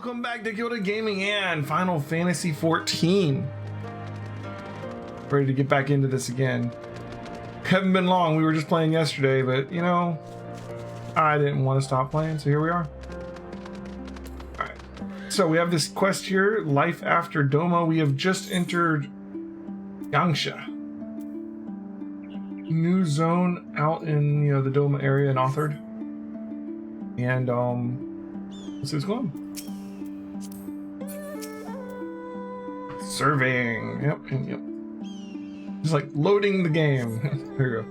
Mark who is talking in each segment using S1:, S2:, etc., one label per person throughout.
S1: Welcome back to Gilded Gaming and Final Fantasy 14. Ready to get back into this again. Haven't been long, we were just playing yesterday, but you know, I didn't want to stop playing, so here we are. Alright, so we have this quest here, Life After Doma. We have just entered Yangsha. New zone out in, the Doma area in Authored. And, let's see what's going on. Surveying, yep. Just like loading the game. Here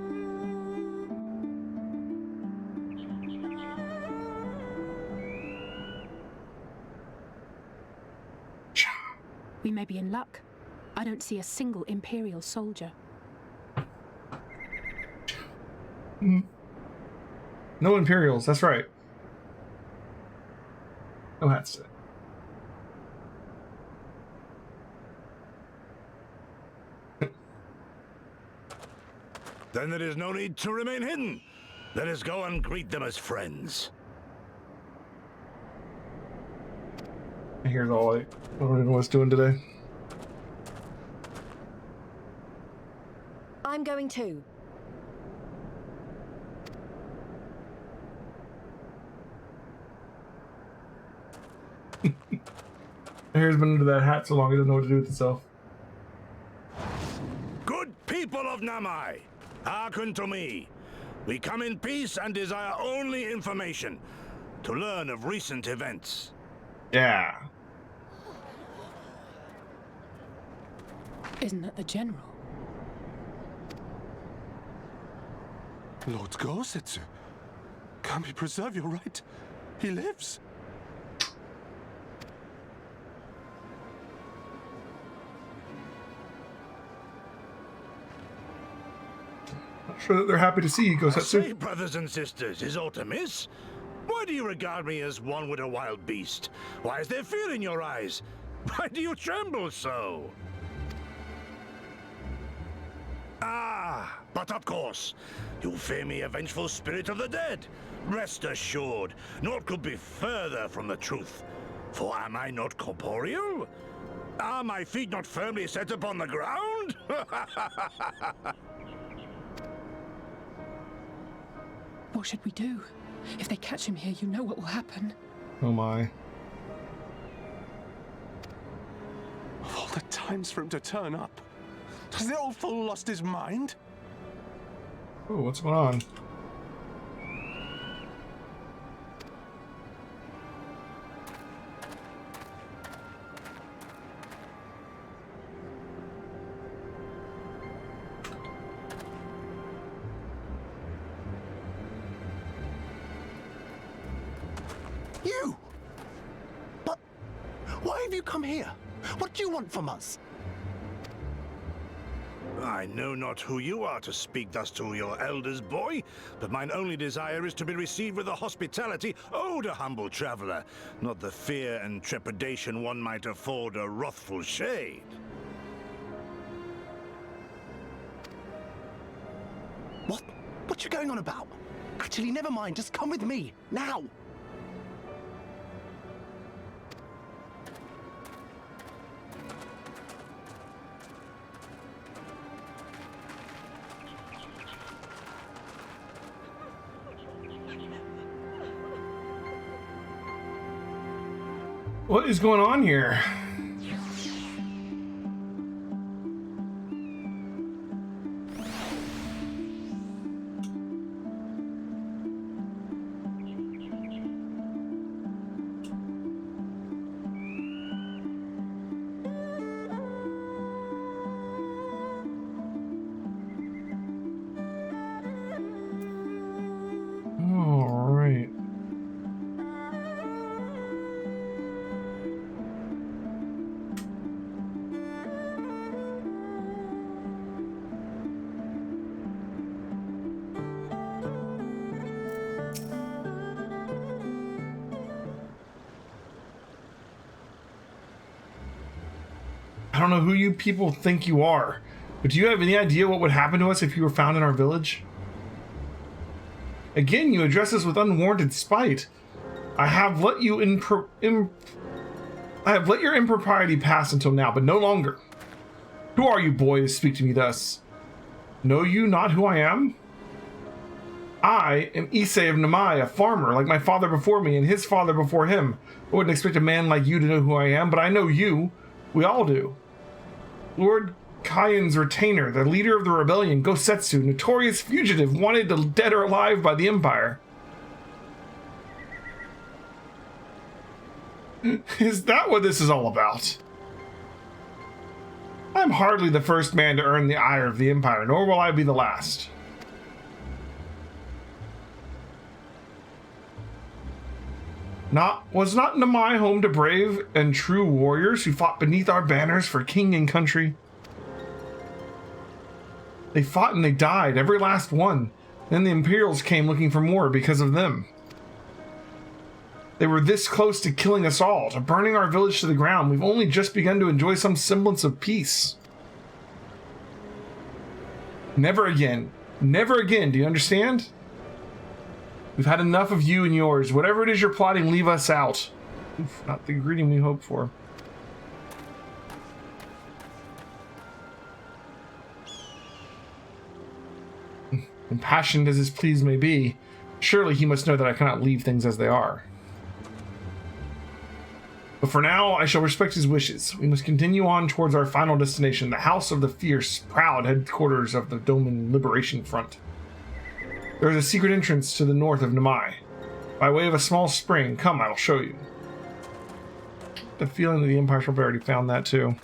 S1: we go.
S2: We may be in luck. I don't see a single Imperial soldier.
S1: No Imperials, that's right. No hats today.
S3: Then there is no need to remain hidden. Let us go and greet them as friends.
S1: Here's all I don't even know what's doing today.
S4: I'm going too.
S1: Hair's been under that hat so long it doesn't know what to do with itself.
S3: Good people of Namai, hearken to me. We come in peace and desire only information to learn of recent events.
S1: Yeah.
S2: Isn't that the General?
S5: Lord Gosetsu, can we preserve your right? He lives.
S1: Not sure that they're happy to see you,
S3: Say,
S1: Gosetsu.
S3: brothers and sisters, is aught amiss? Why do you regard me as one with a wild beast? Why is there fear in your eyes? Why do you tremble so? Ah, but of course, you fear me, a vengeful spirit of the dead. Rest assured, naught could be further from the truth. For am I not corporeal? Are my feet not firmly set upon the ground?
S2: What should we do? If they catch him here, you know what will happen.
S1: Oh my.
S5: Of all the times for him to turn up, has the old fool lost his mind?
S1: Oh, what's going on?
S5: You! But why have you come here? What do you want from us?
S3: I know not who you are to speak thus to your elders, boy, but mine only desire is to be received with the hospitality owed a humble traveler, not the fear and trepidation one might afford a wrathful shade.
S5: What you going on about? Actually, never mind, just come with me, now!
S1: What is going on here? All right. I don't know who you people think you are, but do you have any idea what would happen to us if you were found in our village? Again, you address us with unwarranted spite. I have let you I have let your impropriety pass until now, but no longer. Who are you, boy, to speak to me thus? Know you not who I am? I am Issei of Namai, a farmer, like my father before me and his father before him. I wouldn't expect a man like you to know who I am, but I know you. We all do. Lord Kayan's retainer, the leader of the rebellion, Gosetsu, notorious fugitive, wanted dead or alive by the Empire. Is that what this is all about? I'm hardly the first man to earn the ire of the Empire, nor will I be the last. Was not Namai home to brave and true warriors who fought beneath our banners for king and country? They fought and they died, every last one. Then the Imperials came looking for more because of them. They were this close to killing us all, to burning our village to the ground. We've only just begun to enjoy some semblance of peace. Never again. Never again, do you understand? We've had enough of you and yours. Whatever it is you're plotting, leave us out. Oof, not the greeting we hoped for. Impassioned as his pleas may be, surely he must know that I cannot leave things as they are. But for now, I shall respect his wishes. We must continue on towards our final destination, the House of the Fierce, proud headquarters of the Doman Liberation Front. There is a secret entrance to the north of Namai, by way of a small spring. Come, I will show you. The feeling that the Empire probably already found that too.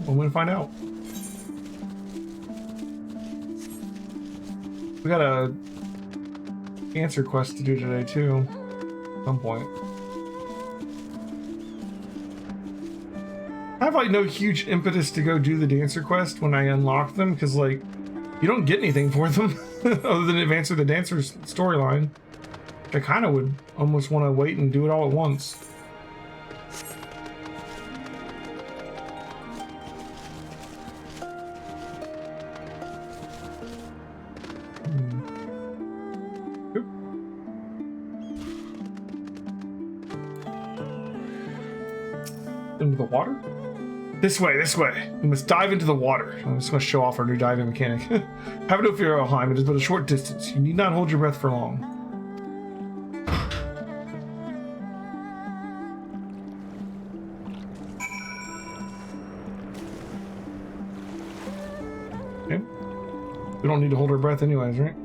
S1: I'm gonna find out. We got a answer quest to do today too, at some point. I have like no huge impetus to go do the dancer quest when I unlock them, because like you don't get anything for them other than advancing the dancer's storyline. I kind of would almost want to wait and do it all at once. Into the water? This way, this way. We must dive into the water. I'm just going to show off our new diving mechanic. Have no fear, Elheim. It is but a short distance. You need not hold your breath for long. Okay. We don't need to hold our breath anyways, right?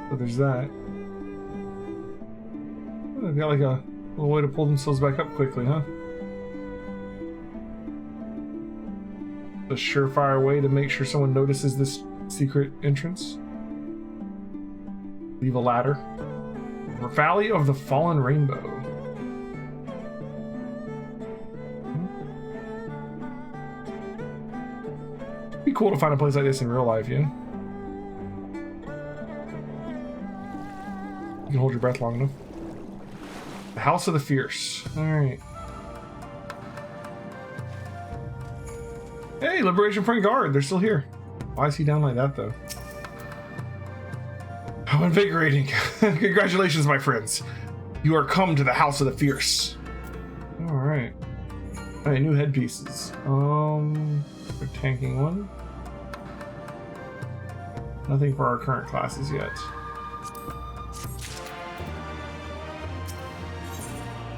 S1: So there's that. Oh, they've got like a little way to pull themselves back up quickly, huh? A surefire way to make sure someone notices this secret entrance. Leave a ladder. Valley of the Fallen Rainbow. It'd be cool to find a place like this in real life, yeah? You can hold your breath long enough. The House of the Fierce. Alright. Hey, Liberation Front Guard. They're still here. Why is he down like that, though? How invigorating. Congratulations, my friends. You are come to the House of the Fierce. Alright. Alright, new headpieces. We're tanking one. Nothing for our current classes yet.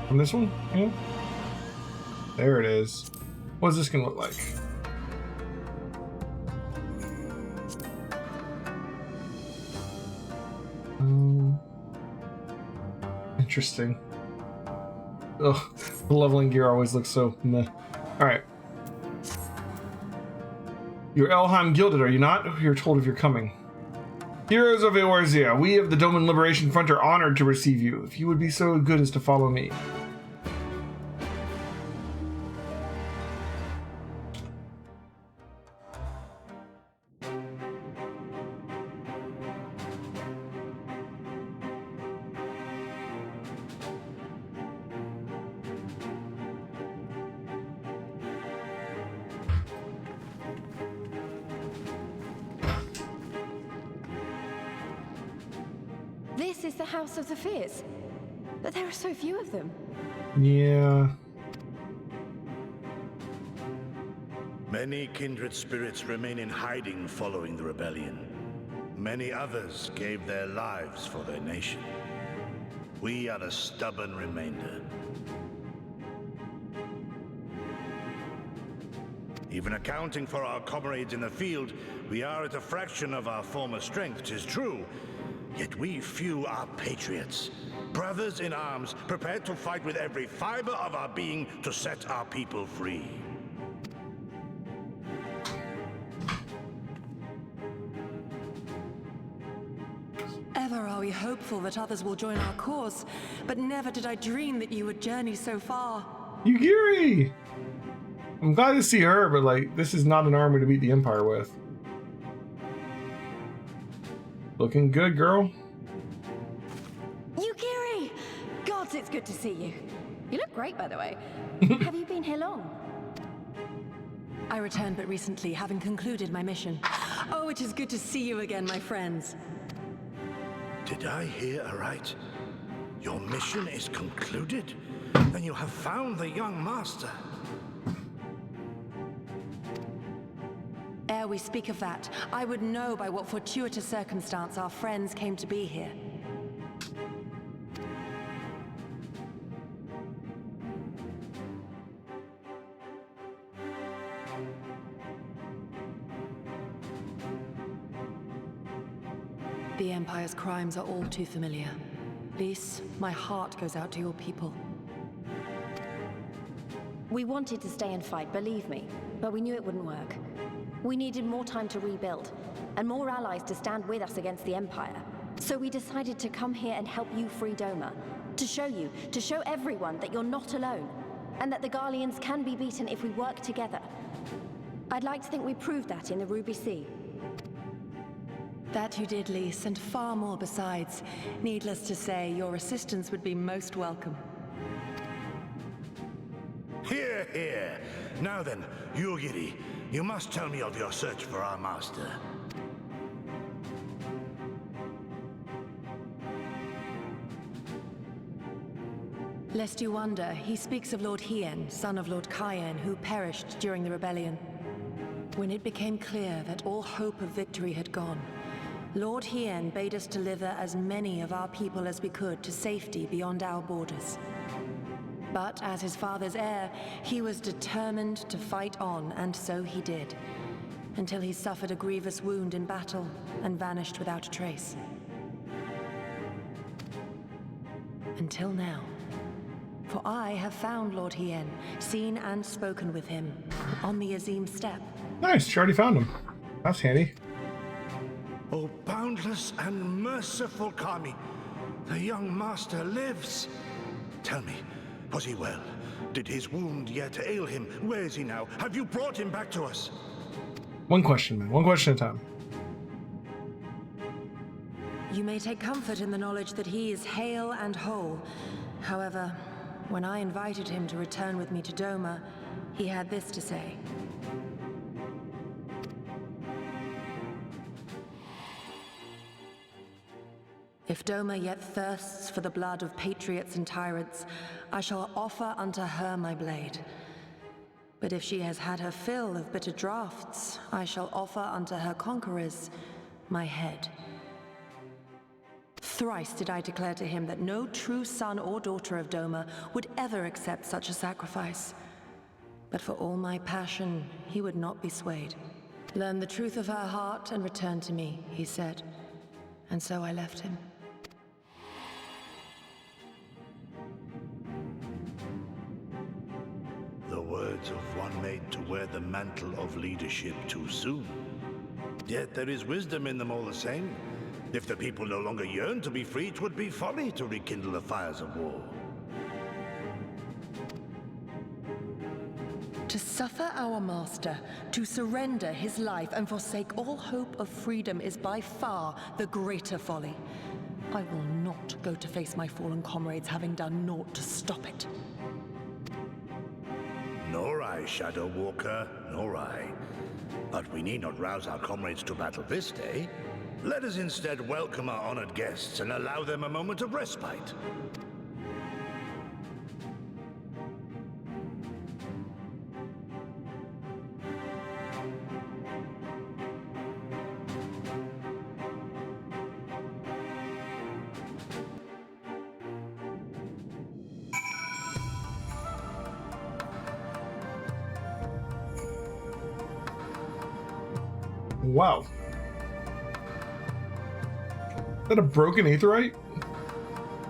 S1: On this one? Yeah. There it is. What is this gonna look like? Interesting. Ugh, the leveling gear always looks so meh. Alright. You're Elheim Gilded, are you not? You're told of your coming. Heroes of Eorzea, we of the Doman Liberation Front are honored to receive you. If you would be so good as to follow me.
S4: This is the House of the Fears. But there are so few of them.
S1: Yeah.
S3: Many kindred spirits remain in hiding following the rebellion. Many others gave their lives for their nation. We are the stubborn remainder. Even accounting for our comrades in the field, we are at a fraction of our former strength, 'tis true. Yet we few are patriots. Brothers in arms, prepared to fight with every fiber of our being to set our people free.
S6: Ever are we hopeful that others will join our cause, but never did I dream that you would journey so far.
S1: Yugiri! I'm glad to see her, but like, this is not an army to beat the Empire with. Looking good, girl.
S4: Yugiri! Gods, it's good to see you. You look great, by the way. Have you been here long?
S6: I returned but recently, having concluded my mission. Oh, it is good to see you again, my friends.
S3: Did I hear aright? Your mission is concluded? Then you have found the young master.
S6: Ere we speak of that, I would know by what fortuitous circumstance our friends came to be here. The Empire's crimes are all too familiar. Lys, my heart goes out to your people.
S4: We wanted to stay and fight, believe me, but we knew it wouldn't work. We needed more time to rebuild, and more allies to stand with us against the Empire. So we decided to come here and help you free Doma. To show everyone that you're not alone, and that the Garleans can be beaten if we work together. I'd like to think we proved that in the Ruby Sea.
S6: That you did, Lys, and far more besides. Needless to say, your assistance would be most welcome.
S3: Hear, hear. Now then, Yugiri, you must tell me of your search for our master.
S6: Lest you wonder, he speaks of Lord Hien, son of Lord Cayenne, who perished during the rebellion. When it became clear that all hope of victory had gone, Lord Hien bade us deliver as many of our people as we could to safety beyond our borders. But as his father's heir, he was determined to fight on, and so he did, until he suffered a grievous wound in battle and vanished without a trace. Until now. For I have found Lord Hien, seen and spoken with him, on the Azim steppe.
S1: Nice, she already found him. That's handy.
S3: O boundless and merciful Kami, the young master lives. Tell me, was he well? Did his wound yet ail him? Where is he now? Have you brought him back to us?
S1: One question, man. One question at a time.
S6: You may take comfort in the knowledge that he is hale and whole. However, when I invited him to return with me to Doma, he had this to say. If Doma yet thirsts for the blood of patriots and tyrants, I shall offer unto her my blade. But if she has had her fill of bitter draughts, I shall offer unto her conquerors my head. Thrice did I declare to him that no true son or daughter of Doma would ever accept such a sacrifice. But for all my passion, he would not be swayed. Learn the truth of her heart and return to me, he said. And so I left him.
S3: The words of one made to wear the mantle of leadership too soon. Yet there is wisdom in them all the same. If the people no longer yearn to be free, 'twould be folly to rekindle the fires of war.
S6: To suffer our master, to surrender his life and forsake all hope of freedom is by far the greater folly. I will not go to face my fallen comrades having done naught to stop it.
S3: Nor I, Shadow Walker, nor I. But we need not rouse our comrades to battle this day. Let us instead welcome our honored guests and allow them a moment of respite.
S1: Wow. Is that a broken aetherite?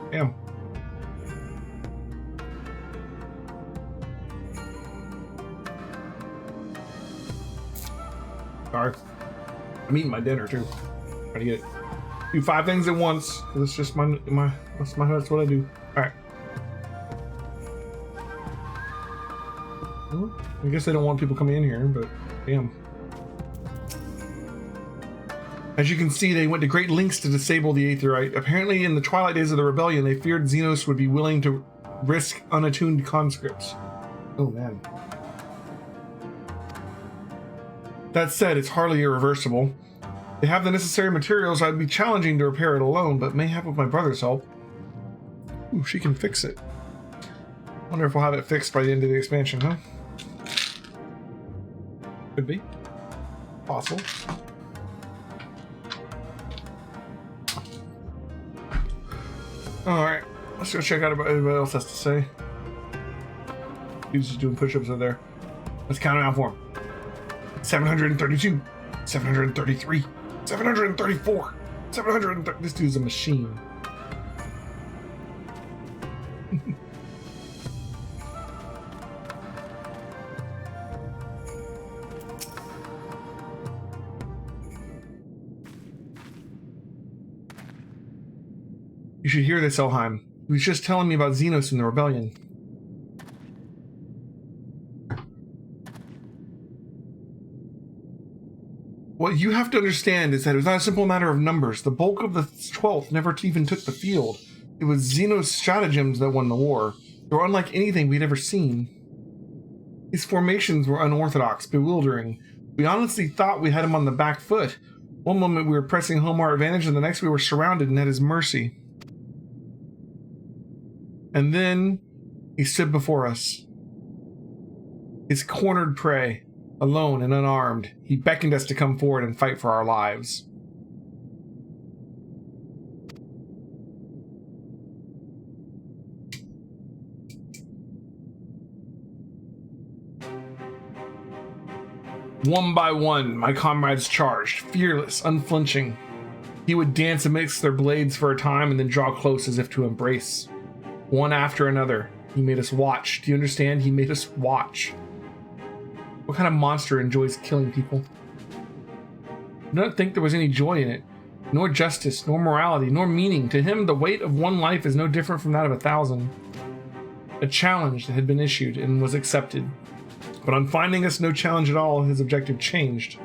S1: Damn. Sorry. I'm eating my dinner too. Trying to get it. Do 5 things at once. That's just that's what I do. Alright. Well, I guess they don't want people coming in here, but damn. As you can see, they went to great lengths to disable the aetherite. Apparently, in the twilight days of the rebellion, they feared Xenos would be willing to risk unattuned conscripts. Oh man. That said, it's hardly irreversible. They have the necessary materials. I'd be challenging to repair it alone, but may have with my brother's help. Ooh, she can fix it. Wonder if we'll have it fixed by the end of the expansion, huh? Could be. Possible. Alright, let's go check out what everybody else has to say. He's just doing push-ups over there. Let's count it out for him. 732, 733, 734, 730. This dude's a machine. You should hear this, Elheim. He was just telling me about Xenos and the rebellion. What you have to understand is that it was not a simple matter of numbers. The bulk of the 12th never even took the field. It was Xenos stratagems that won the war. They were unlike anything we'd ever seen. His formations were unorthodox, bewildering. We honestly thought we had him on the back foot. One moment we were pressing home our advantage, and the next we were surrounded and at his mercy. And then he stood before us. His cornered prey, alone and unarmed, he beckoned us to come forward and fight for our lives. One by one, my comrades charged, fearless, unflinching. He would dance amidst their blades for a time and then draw close as if to embrace. One after another, he made us watch. Do you understand? He made us watch. What kind of monster enjoys killing people? I don't think there was any joy in it, nor justice, nor morality, nor meaning. To him, the weight of one life is no different from that of 1,000. A challenge that had been issued and was accepted. But on finding us no challenge at all, his objective changed.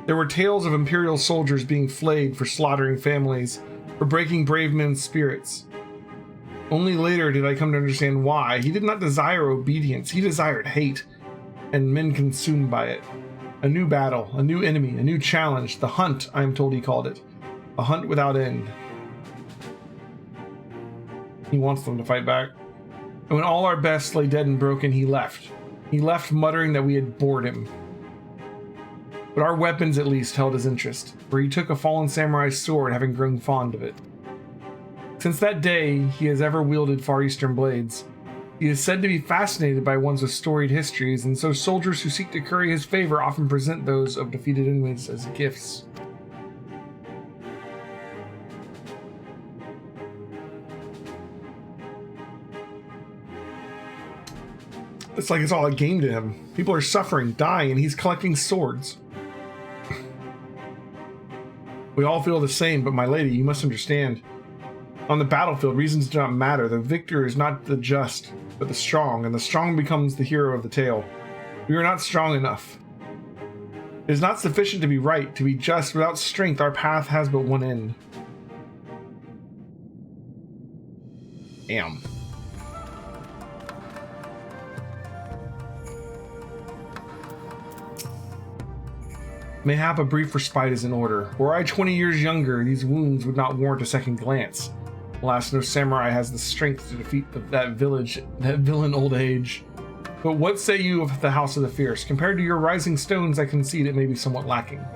S1: There were tales of Imperial soldiers being flayed for slaughtering families, for breaking brave men's spirits. Only later did I come to understand why. He did not desire obedience, he desired hate, and men consumed by it. A new battle, a new enemy, a new challenge. The hunt, I am told he called it. A hunt without end. He wants them to fight back. And when all our best lay dead and broken, he left. He left muttering that we had bored him. But our weapons at least held his interest, for he took a fallen samurai's sword, having grown fond of it. Since that day, he has ever wielded Far Eastern blades. He is said to be fascinated by ones with storied histories, and so soldiers who seek to curry his favor often present those of defeated enemies as gifts. It's like it's all a game to him. People are suffering, dying, and he's collecting swords. We all feel the same, but my lady, you must understand. On the battlefield, reasons do not matter. The victor is not the just, but the strong, and the strong becomes the hero of the tale. We are not strong enough. It is not sufficient to be right, to be just. Without strength, our path has but one end. Damn. Mayhap a brief respite is in order. Were I 20 years younger, these wounds would not warrant a second glance. Alas, no samurai has the strength to defeat that villain old age. But what say you of the House of the Fierce? Compared to your rising stones, I concede it may be somewhat lacking.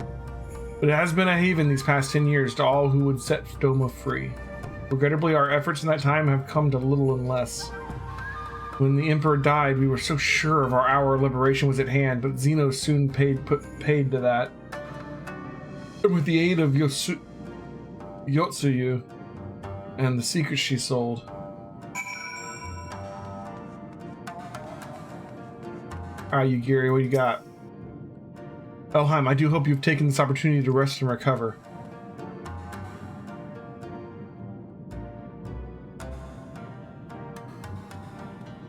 S1: But it has been a haven these past 10 years to all who would set Doma free. Regrettably, our efforts in that time have come to little and less. When the Emperor died, we were so sure of our hour of liberation was at hand, but Zeno soon paid to that. And with the aid of Yotsuyu and the secrets she sold. Alright, Yugiri, what do you got? Elheim, I do hope you've taken this opportunity to rest and recover.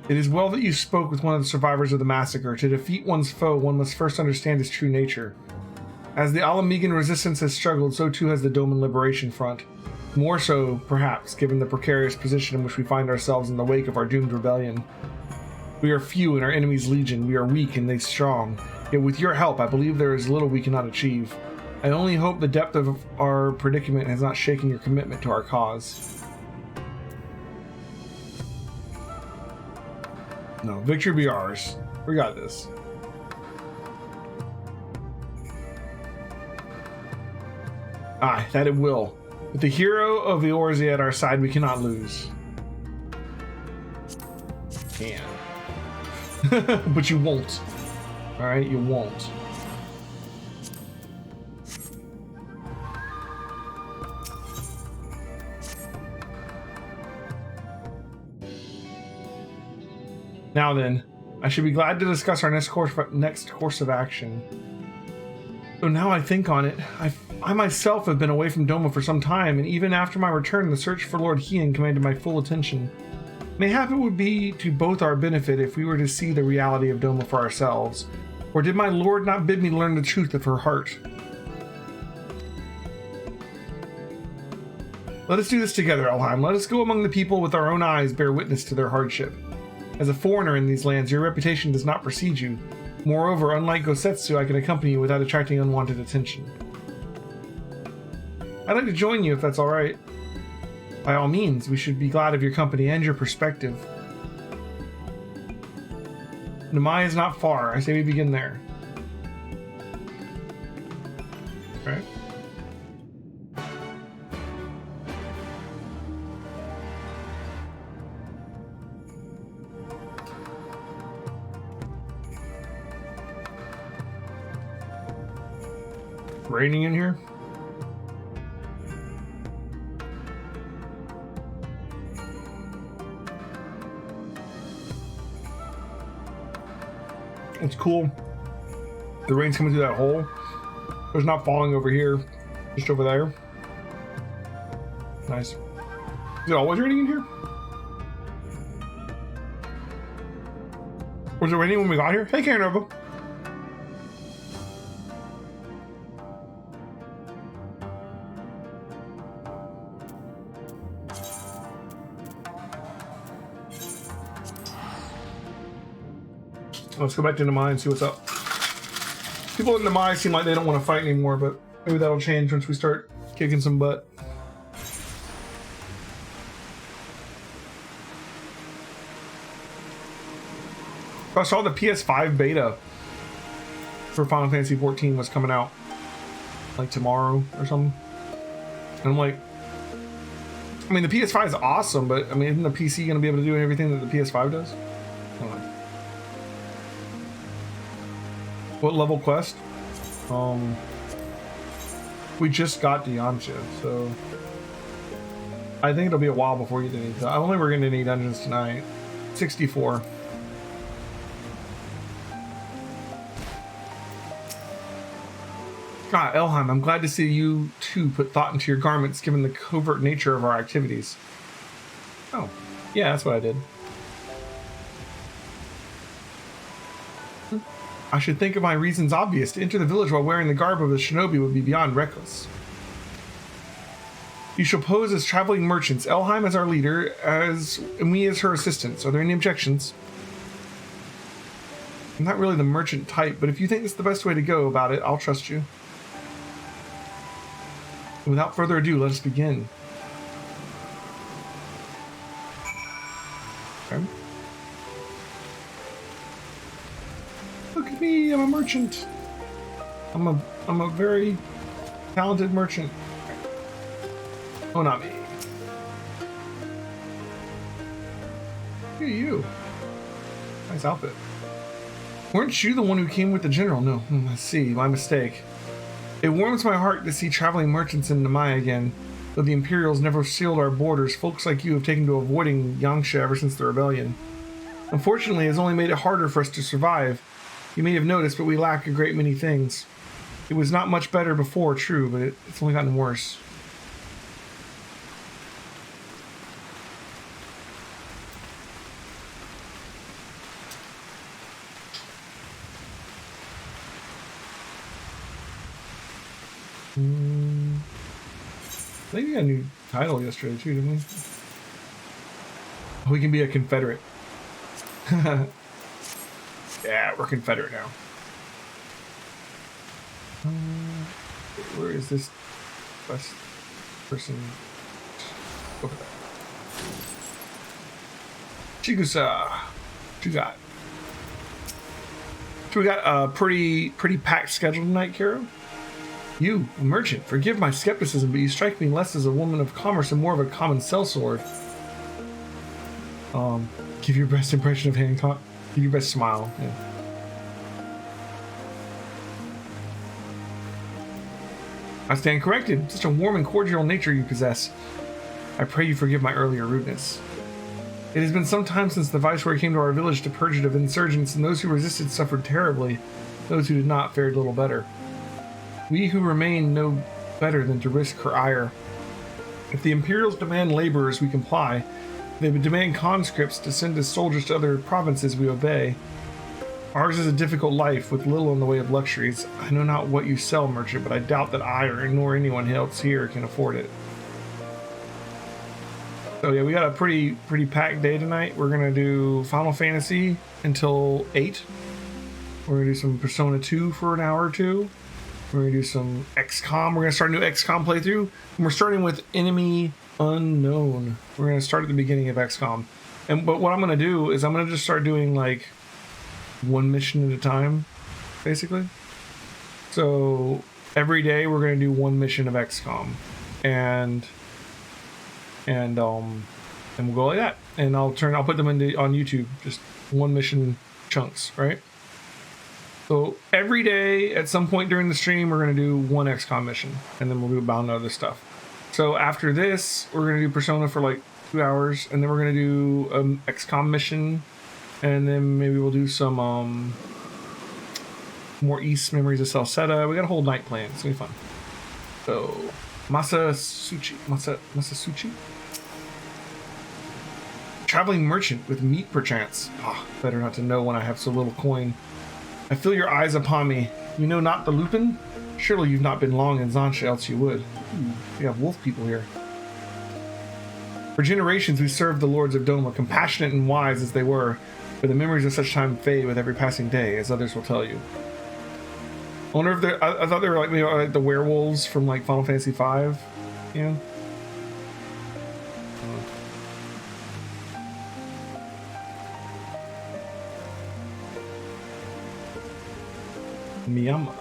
S1: It is well that you spoke with one of the survivors of the massacre. To defeat one's foe, one must first understand his true nature. As the Alamegan resistance has struggled, so too has the Doman Liberation Front. More so, perhaps, given the precarious position in which we find ourselves in the wake of our doomed rebellion. We are few in our enemy's legion, we are weak and they strong. Yet with your help, I believe there is little we cannot achieve. I only hope the depth of our predicament has not shaken your commitment to our cause. No, victory be ours. We got this. Aye, that it will. With the hero of Eorzea at our side, we cannot lose. Can. But you won't. Alright, you won't. Now then, I should be glad to discuss our next course of action. So now I think on it, I myself have been away from Doma for some time, and even after my return, the search for Lord Hien commanded my full attention. Mayhap it would be to both our benefit if we were to see the reality of Doma for ourselves. Or did my lord not bid me learn the truth of her heart? Let us do this together, Elheim. Let us go among the people with our own eyes bear witness to their hardship. As a foreigner in these lands, your reputation does not precede you. Moreover, unlike Gosetsu, I can accompany you without attracting unwanted attention. I'd like to join you if that's alright. By all means, we should be glad of your company and your perspective. Namai is not far. I say we begin there. Alright. Raining in here? It's cool. The rain's coming through that hole. It's not falling over here, just over there. Nice. Is it always raining in here? Was it raining when we got here? Hey, Karen Nova. Let's go back to Namai and see what's up. People in Namai seem like they don't want to fight anymore, but maybe that'll change once we start kicking some butt. I saw the PS5 beta for Final Fantasy XIV was coming out like tomorrow or something. And I'm like, I mean, the PS5 is awesome, but I mean, isn't the PC going to be able to do everything that the PS5 does? I don't know. What level quest? We just got to Yamcha, so I think it'll be a while before you get any. I don't think we're getting any dungeons tonight. 64. Ah, Elheim, I'm glad to see you too put thought into your garments given the covert nature of our activities. Oh, yeah, that's what I did. I should think of my reasons obvious. To enter the village while wearing the garb of a shinobi would be beyond reckless. You shall pose as traveling merchants, Elheim as our leader, and we as her assistants. Are there any objections? I'm not really the merchant type, but if you think it's the best way to go about it, I'll trust you. Without further ado, let us begin. Okay. Look at me, I'm a merchant. I'm a very talented merchant. Oh, not me. Look at you. Nice outfit. Weren't you the one who came with the general? No, let's see, my mistake. It warms my heart to see traveling merchants in Namai again. Though the Imperials never sealed our borders, folks like you have taken to avoiding Yangsha ever since the rebellion. Unfortunately, it has only made it harder for us to survive. You may have noticed, but we lack a great many things. It was not much better before, true, but it's only gotten worse. I think we got a new title yesterday too, didn't we? We can be a Confederate. Yeah, we're Confederate now. Where is this best person? Over there. Chigusa. What you got? So we got a pretty packed schedule tonight, Kiro. You, a merchant, forgive my skepticism, but you strike me less as a woman of commerce and more of a common sellsword. Give your best impression of Hancock. Give your best smile. Yeah. I stand corrected. Such a warm and cordial nature you possess. I pray you forgive my earlier rudeness. It has been some time since the Viceroy came to our village to purge it of insurgents, and those who resisted suffered terribly. Those who did not fared little better. We who remain know better than to risk her ire. If the Imperials demand laborers, we comply. If they would demand conscripts to send as soldiers to other provinces, we obey. Ours is a difficult life, with little in the way of luxuries. I know not what you sell, merchant, but I doubt that I, or nor anyone else here, can afford it. So yeah, we got a pretty packed day tonight. We're going to do Final Fantasy until 8. We're going to do some Persona 2 for an hour or two. We're going to do some XCOM. We're going to start a new XCOM playthrough. And we're starting with Enemy Unknown. We're going to start at the beginning of XCOM. But what I'm going to do is I'm going to just start doing like one mission at a time, basically. So every day we're going to do one mission of XCOM. And we'll go like that. And I'll put them on YouTube. Just one mission chunks, right? So every day, at some point during the stream, we're going to do one XCOM mission, and then we'll do about other stuff. So after this, we're going to do Persona for like 2 hours, and then we're going to do an XCOM mission, and then maybe we'll do some more East Memories of Salsetta. We got a whole night planned. It's going to be fun. So, Masasuchi? Traveling merchant with meat perchance. Better not to know when I have so little coin. I feel your eyes upon me. You know not the Lupin? Surely you've not been long in Zansha, else you would. We have wolf people here. For generations we served the lords of Doma, compassionate and wise as they were, but the memories of such time fade with every passing day, as others will tell you. I wonder if they're... I thought they were like, maybe like the werewolves from like Final Fantasy V, you know? Miyama.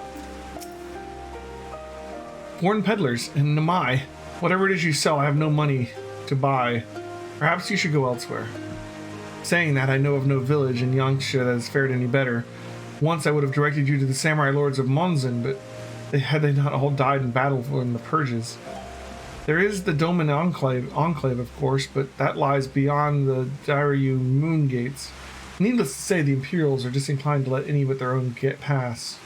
S1: Foreign peddlers in Namai. Whatever it is you sell, I have no money to buy. Perhaps you should go elsewhere. Saying that, I know of no village in Yangsha that has fared any better. Once I would have directed you to the samurai lords of Monzon, but they not all died in battle in the purges. There is the Doman Enclave, of course, but that lies beyond the Dairyu moon gates. Needless to say, the Imperials are disinclined to let any but their own get pass.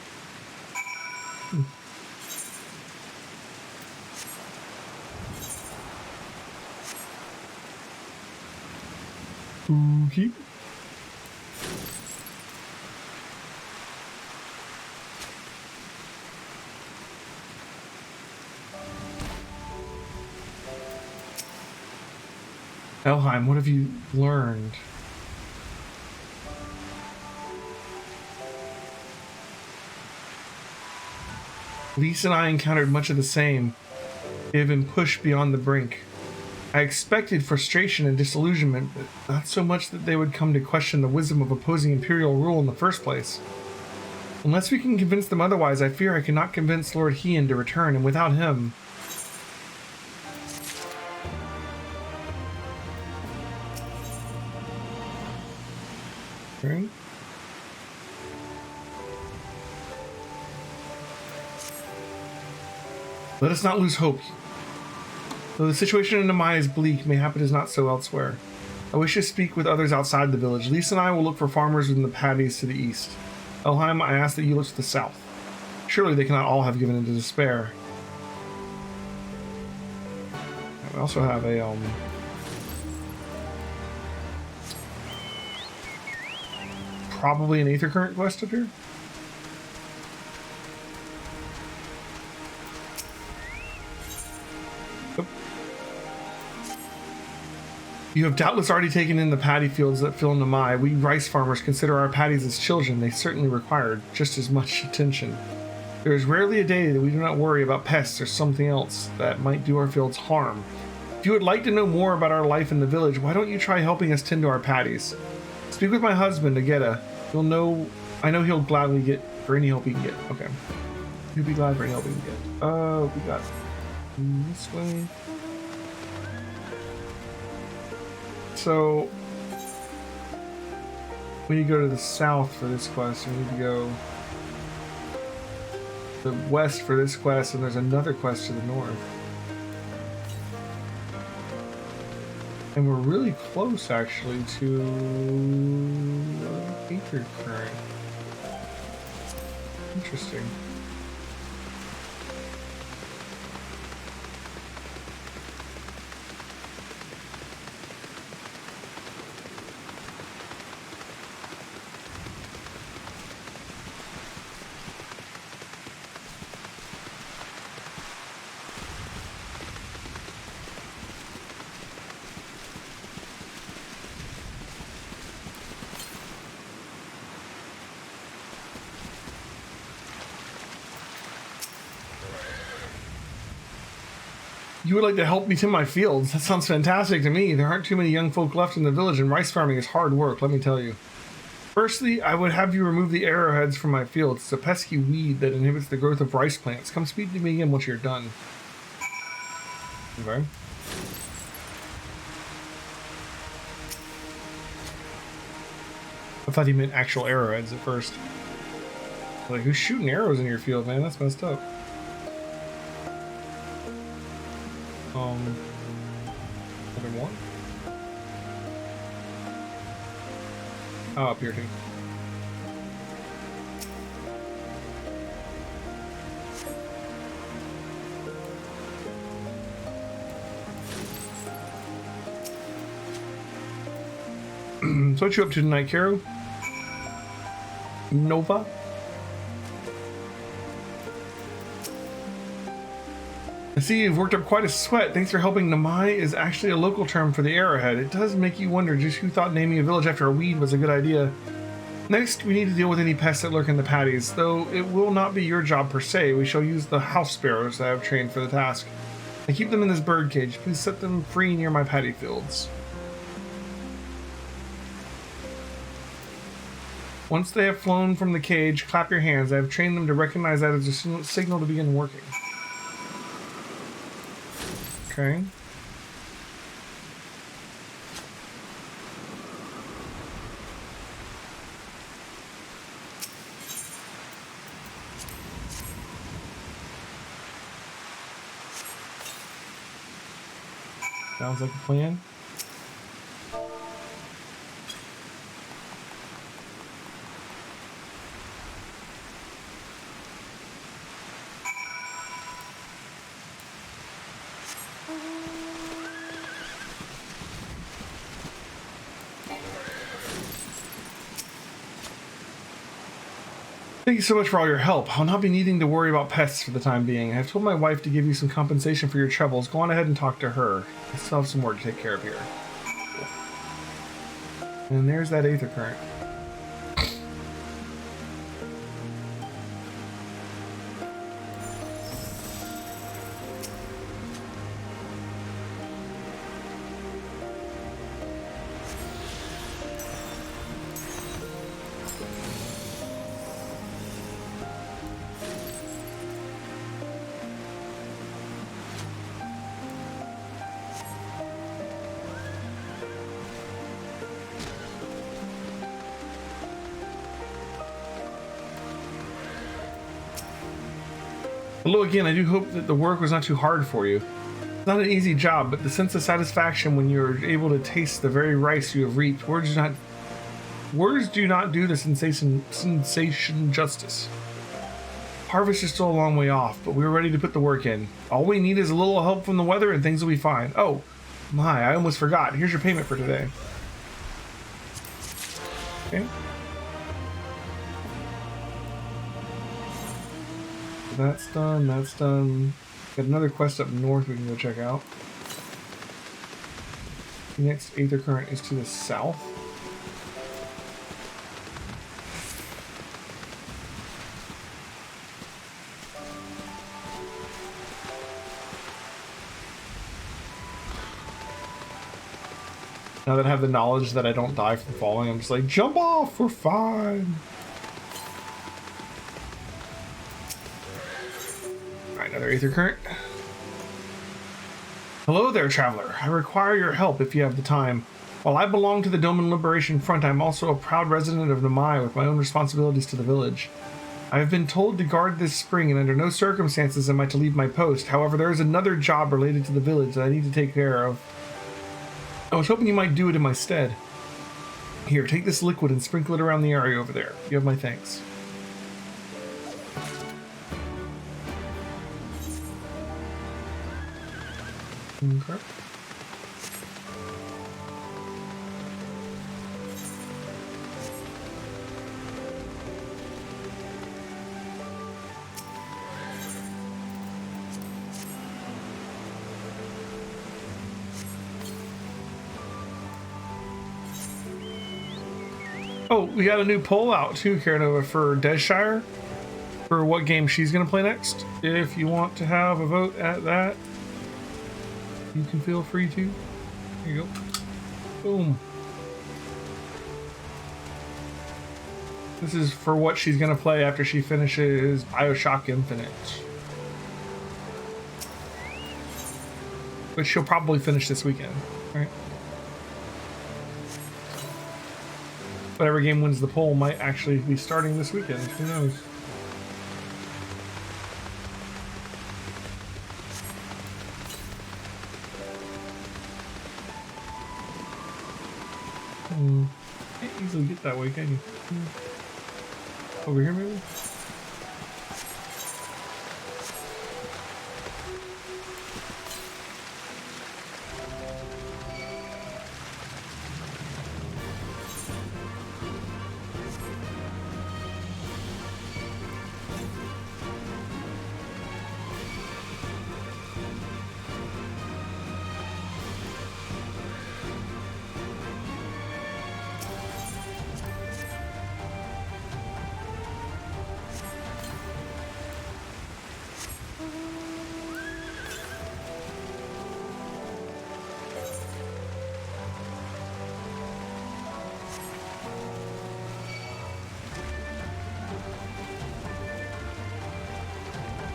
S1: Okay. Elheim, what have you learned? Lise and I encountered much of the same. They have been pushed beyond the brink. I expected frustration and disillusionment, but not so much that they would come to question the wisdom of opposing Imperial rule in the first place. Unless we can convince them otherwise, I fear I cannot convince Lord Hien to return, and without him... Okay. Let us not lose hope. Though the situation in Namai is bleak, mayhap it is not so elsewhere. I wish to speak with others outside the village. Lisa and I will look for farmers within the paddies to the east. Elheim, I ask that you look to the south. Surely they cannot all have given into despair. We also have a probably an Aether Current quest up here. You have doubtless already taken in the paddy fields that fill Namai. We rice farmers consider our paddies as children. They certainly require just as much attention. There is rarely a day that we do not worry about pests or something else that might do our fields harm. If you would like to know more about our life in the village, why don't you try helping us tend to our paddies? Speak with my husband, Ageta. You'll know. I know he'll gladly get for any help he can get. Okay. He'll be glad for any help he can get. We got this way. So we need to go to the south for this quest. We need to go to the west for this quest, and there's another quest to the north. And we're really close, actually, to Aether Current. Interesting. You would like to help me tend my fields? That sounds fantastic to me. There aren't too many young folk left in the village, and rice farming is hard work, let me tell you. Firstly, I would have you remove the arrowheads from my fields. It's a pesky weed that inhibits the growth of rice plants. Come speak to me again once you're done. Okay. I thought he meant actual arrowheads at first. Like, who's shooting arrows in your field, man? That's messed up. Other one? Oh, up here too. So what you up to tonight, Karo? Nova? I see you've worked up quite a sweat. Thanks for helping. Namai is actually a local term for the arrowhead. It does make you wonder just who thought naming a village after a weed was a good idea. Next, we need to deal with any pests that lurk in the paddies. Though it will not be your job per se, we shall use the house sparrows that I have trained for the task. I keep them in this bird cage. Please set them free near my paddy fields. Once they have flown from the cage, clap your hands. I have trained them to recognize that as a signal to begin working. Okay. Sounds like a plan. Thank you so much for all your help. I'll not be needing to worry about pests for the time being. I have told my wife to give you some compensation for your troubles. Go on ahead and talk to her. I still have some more to take care of here. And there's that Aether Current. Hello again, I do hope that the work was not too hard for you. It's not an easy job, but the sense of satisfaction when you're able to taste the very rice you have reaped, words do not do the sensation justice. Harvest is still a long way off, but we're ready to put the work in. All we need is a little help from the weather and things will be fine. Oh, my, I almost forgot. Here's your payment for today. Okay. That's done, that's done. Got another quest up north we can go check out. The next Aether Current is to the south. Now that I have the knowledge that I don't die from falling, I'm just like, jump off, we're fine. Alright, another Aether Current. Hello there, traveler. I require your help if you have the time. While I belong to the Doman Liberation Front, I'm also a proud resident of Namai with my own responsibilities to the village. I have been told to guard this spring, and under no circumstances am I to leave my post. However, there is another job related to the village that I need to take care of. I was hoping you might do it in my stead. Here, take this liquid and sprinkle it around the area over there. You have my thanks. Okay. Oh, we got a new poll out too, Karanova, for Desshire, for what game she's going to play next. If you want to have a vote at that, you can feel free to. There you go. Boom. This is for what she's going to play after she finishes BioShock Infinite, which she'll probably finish this weekend, right? Whatever game wins the poll might actually be starting this weekend. Who knows? Can't easily get that way, can you? Over here, maybe?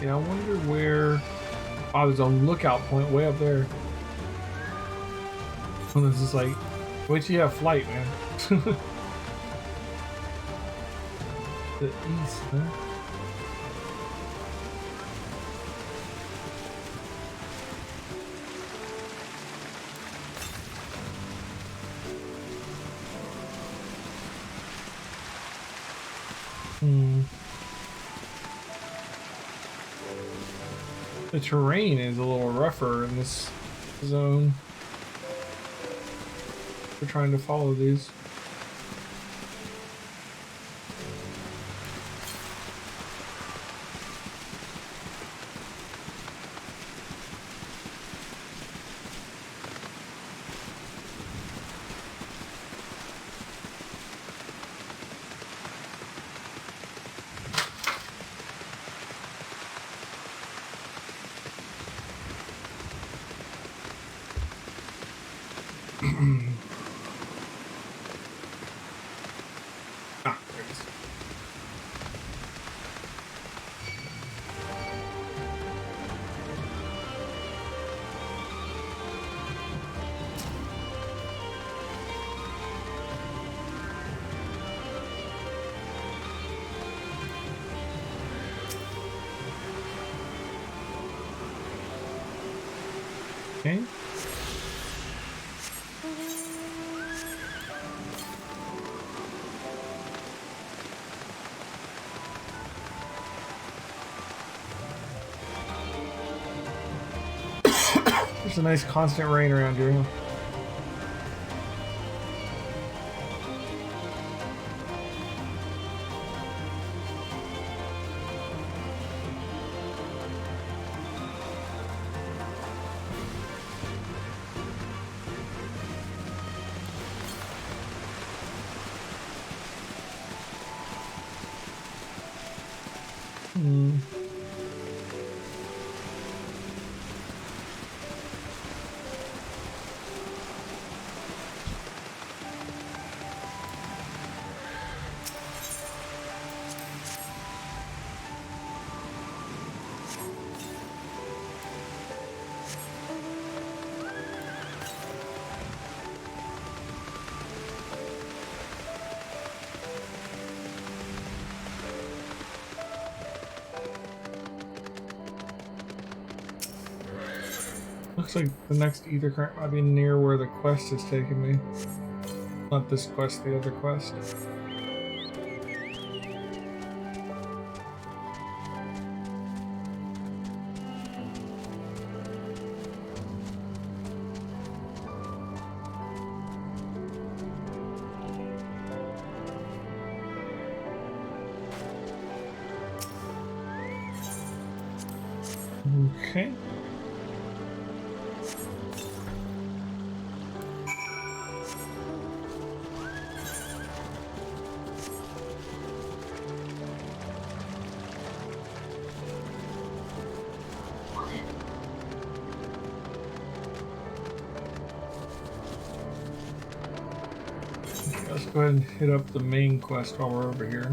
S1: Yeah, I wonder where... Oh, there's a lookout point way up there. And this is like, wait till you have flight, man. The east, huh? The terrain is a little rougher in this zone. We're trying to follow these. Ah, there it is. Okay. There's a nice constant rain around here. Huh? Looks like the next ether current might be near where the quest is taking me. Not this quest, the other quest. Okay. Let's go ahead and hit up the main quest while we're over here.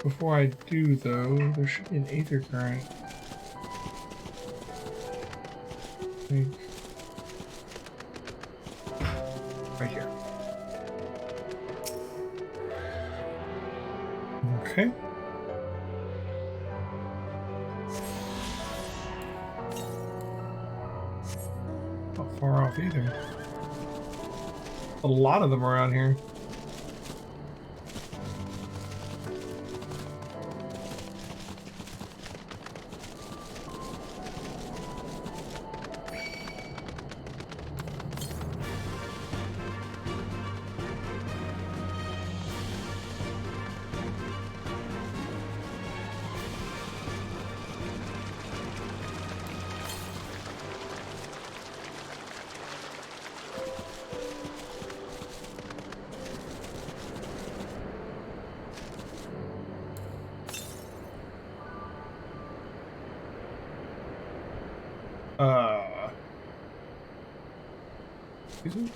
S1: Before I do, though, there should be an aether current. I think. Right here. Okay. Not far off either. A lot of them around here. Excuse me?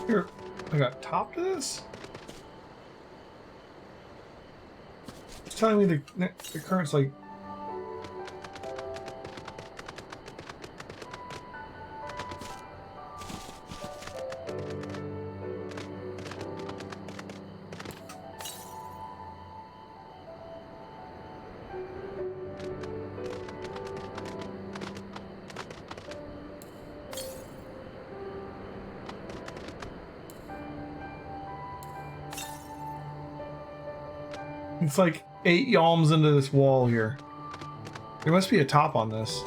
S1: Here, I got top to this? It's telling me the current's like... It's like 8 yalms into this wall here. There must be a top on this.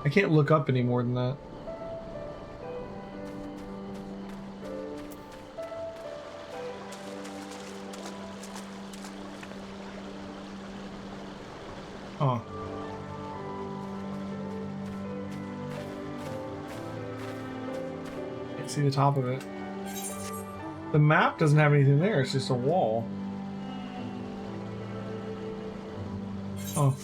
S1: I can't look up any more than that. Huh. Can't see the top of it. The map doesn't have anything there, it's just a wall. Oh.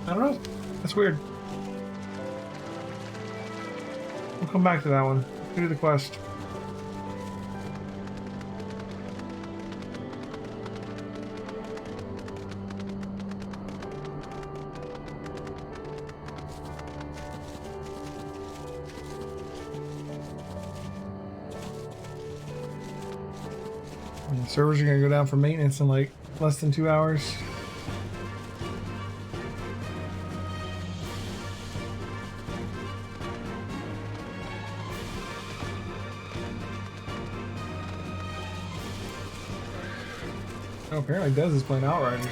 S1: I don't know. That's weird. We'll come back to that one. Do the quest. And the servers are gonna go down for maintenance in like less than 2 hours. Oh, apparently Dez is playing Outriders.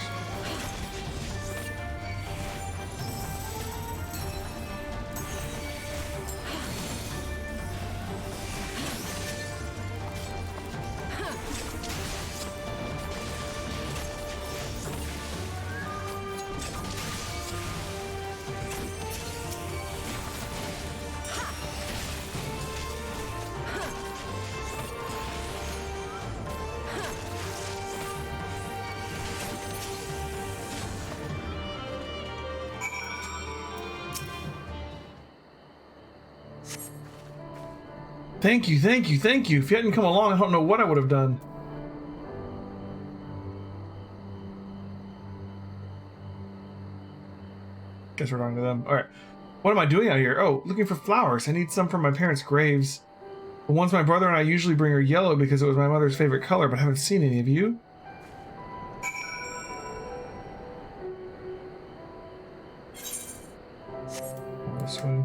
S1: Thank you, thank you, thank you. If you hadn't come along, I don't know what I would have done. Guess we're talking to them. Alright. What am I doing out here? Oh, looking for flowers. I need some for my parents' graves. The ones my brother and I usually bring are yellow because it was my mother's favorite color, but I haven't seen any of you. This way.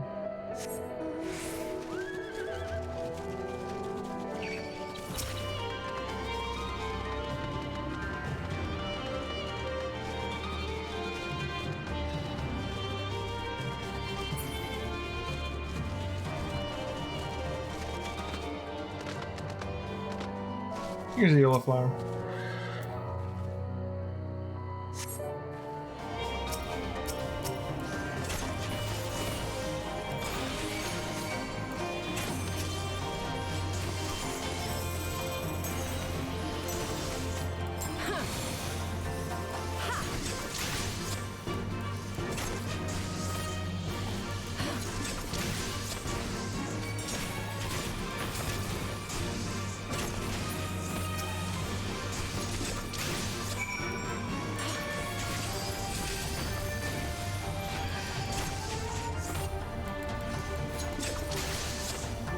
S1: Here's a yellow flower.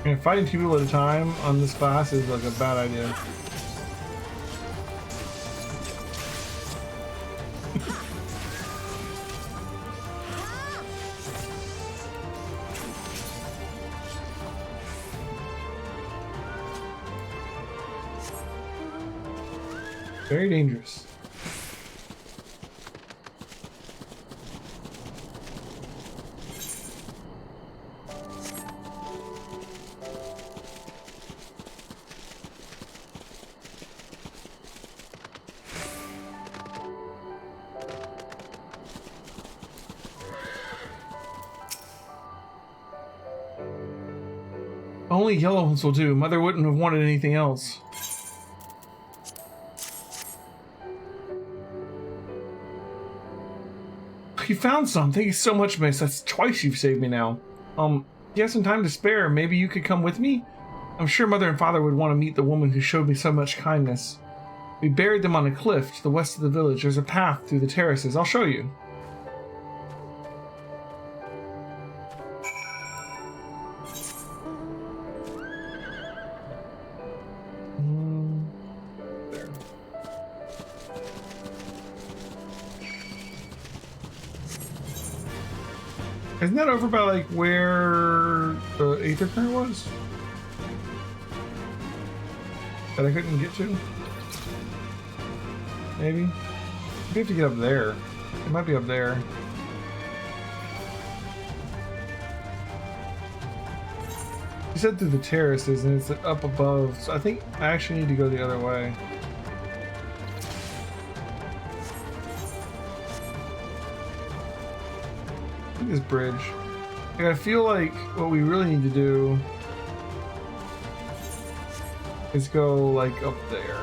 S1: And fighting 2 people at a time on this class is like a bad idea. Very dangerous. Only yellow ones will do. Mother wouldn't have wanted anything else. You found some. Thank you so much, miss. That's twice you've saved me now. You have some time to spare. Maybe you could come with me? I'm sure Mother and Father would want to meet the woman who showed me so much kindness. We buried them on a cliff to the west of the village. There's a path through the terraces. I'll show you. Isn't that over by like where the Aether Current was? That I couldn't get to? Maybe? We have to get up there. It might be up there. You said through the terraces and it's up above, so I think I actually need to go the other way. this bridge. Like, I feel like what we really need to do is go like up there.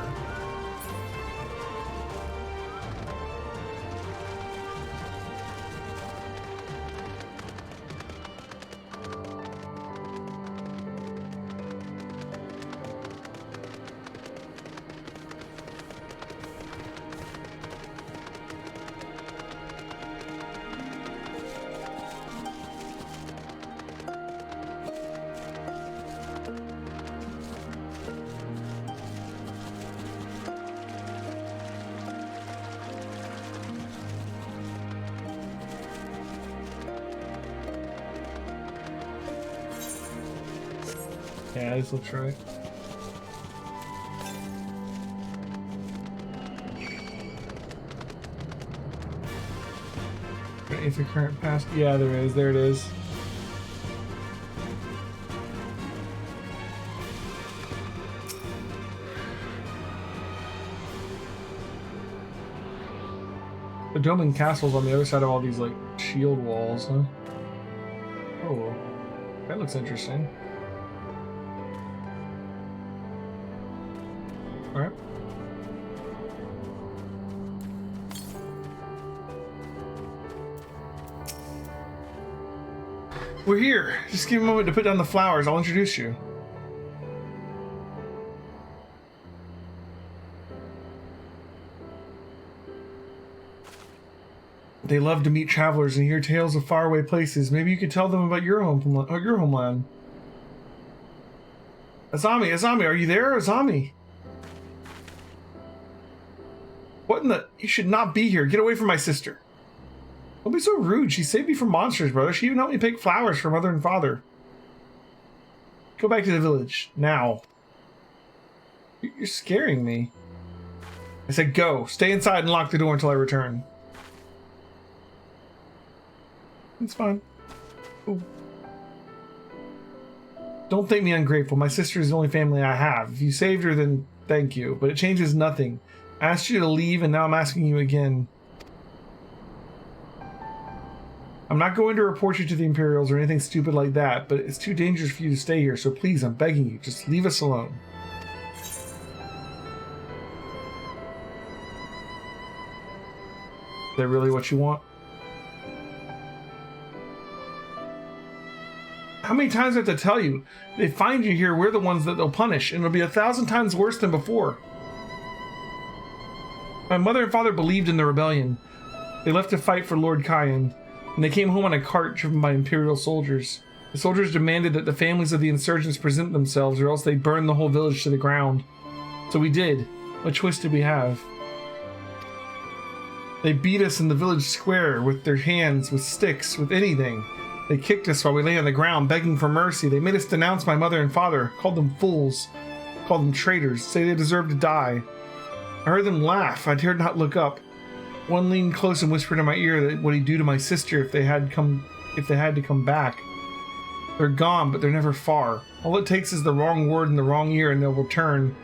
S1: Yeah, this looks right. If the current past, yeah, there is. There it is. The dome and castle's on the other side of all these like shield walls, huh? Oh, that looks interesting. All right. We're here. Just give me a moment to put down the flowers. I'll introduce you. They love to meet travelers and hear tales of faraway places. Maybe you could tell them about your homeland. Azami, are you there? Azami. What in the... You should not be here. Get away from my sister. Don't be so rude. She saved me from monsters, brother. She even helped me pick flowers for mother and father. Go back to the village. Now. You're scaring me. I said go. Stay inside and lock the door until I return. It's fine. Ooh. Don't think me ungrateful. My sister is the only family I have. If you saved her, then thank you. But it changes nothing. I asked you to leave, and now I'm asking you again. I'm not going to report you to the Imperials or anything stupid like that, but it's too dangerous for you to stay here, so please, I'm begging you, just leave us alone. Is that really what you want? How many times do I have to tell you? They find you here, we're the ones that they'll punish, and it'll be 1,000 times worse than before. My mother and father believed in the rebellion. They left to fight for Lord Cayenne, and they came home on a cart driven by Imperial soldiers. The soldiers demanded that the families of the insurgents present themselves, or else they'd burn the whole village to the ground. So we did. What choice did we have? They beat us in the village square with their hands, with sticks, with anything. They kicked us while we lay on the ground, begging for mercy. They made us denounce my mother and father, called them fools, called them traitors, say they deserved to die. I heard them laugh. I dared not look up. One leaned close and whispered in my ear that what he'd do to my sister if they had to come back. They're gone, but they're never far. All it takes is the wrong word in the wrong ear and they'll return.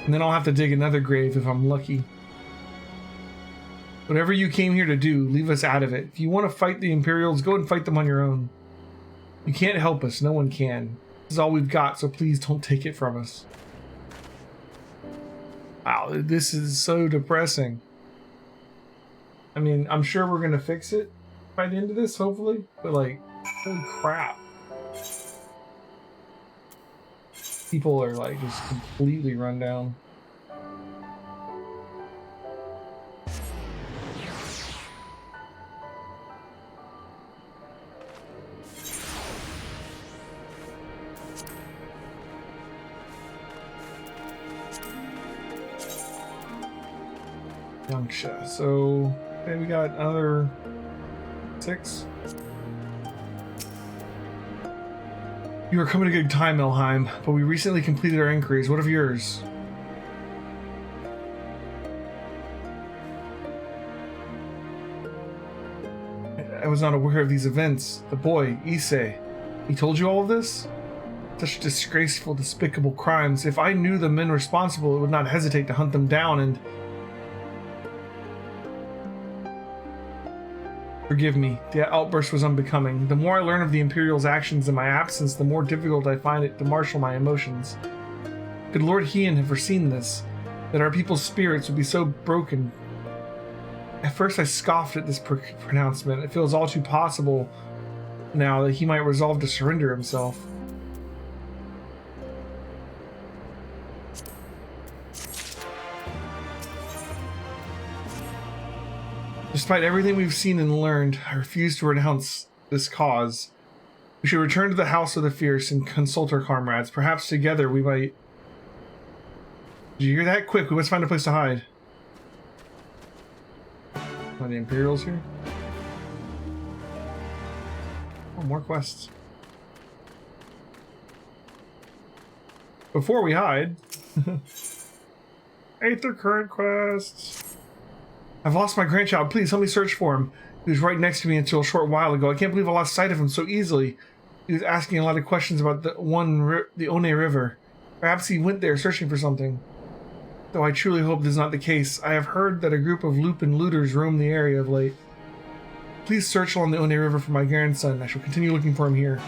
S1: And then I'll have to dig another grave if I'm lucky. Whatever you came here to do, leave us out of it. If you want to fight the Imperials, go and fight them on your own. You can't help us. No one can. This is all we've got, so please don't take it from us. Wow, this is so depressing. I mean, I'm sure we're going to fix it by the end of this, hopefully. But, like, holy crap. People are, like, just completely run down. Youngsha. So, okay, we got another 6. You are coming at a good time, Elheim, but we recently completed our inquiries. What of yours? I was not aware of these events. The boy, Issei, he told you all of this? Such disgraceful, despicable crimes. If I knew the men responsible, I would not hesitate to hunt them down and... Forgive me, the outburst was unbecoming. The more I learn of the Imperial's actions in my absence, the more difficult I find it to marshal my emotions. Could Lord Hien have foreseen this? That our people's spirits would be so broken? At first I scoffed at this pronouncement. It feels all too possible now that he might resolve to surrender himself. Despite everything we've seen and learned, I refuse to renounce this cause. We should return to the House of the Fierce and consult our comrades. Perhaps together we might... Did you hear that? Quick, we must find a place to hide. Are the Imperials here? Oh, more quests. Before we hide... Aether current quests. I've lost my grandchild. Please help me search for him. He was right next to me until a short while ago. I can't believe I lost sight of him so easily. He was asking a lot of questions about the One River. Perhaps he went there searching for something. Though I truly hope this is not the case. I have heard that a group of Lupin looters roam the area of late. Please search along the One River for my grandson. I shall continue looking for him here.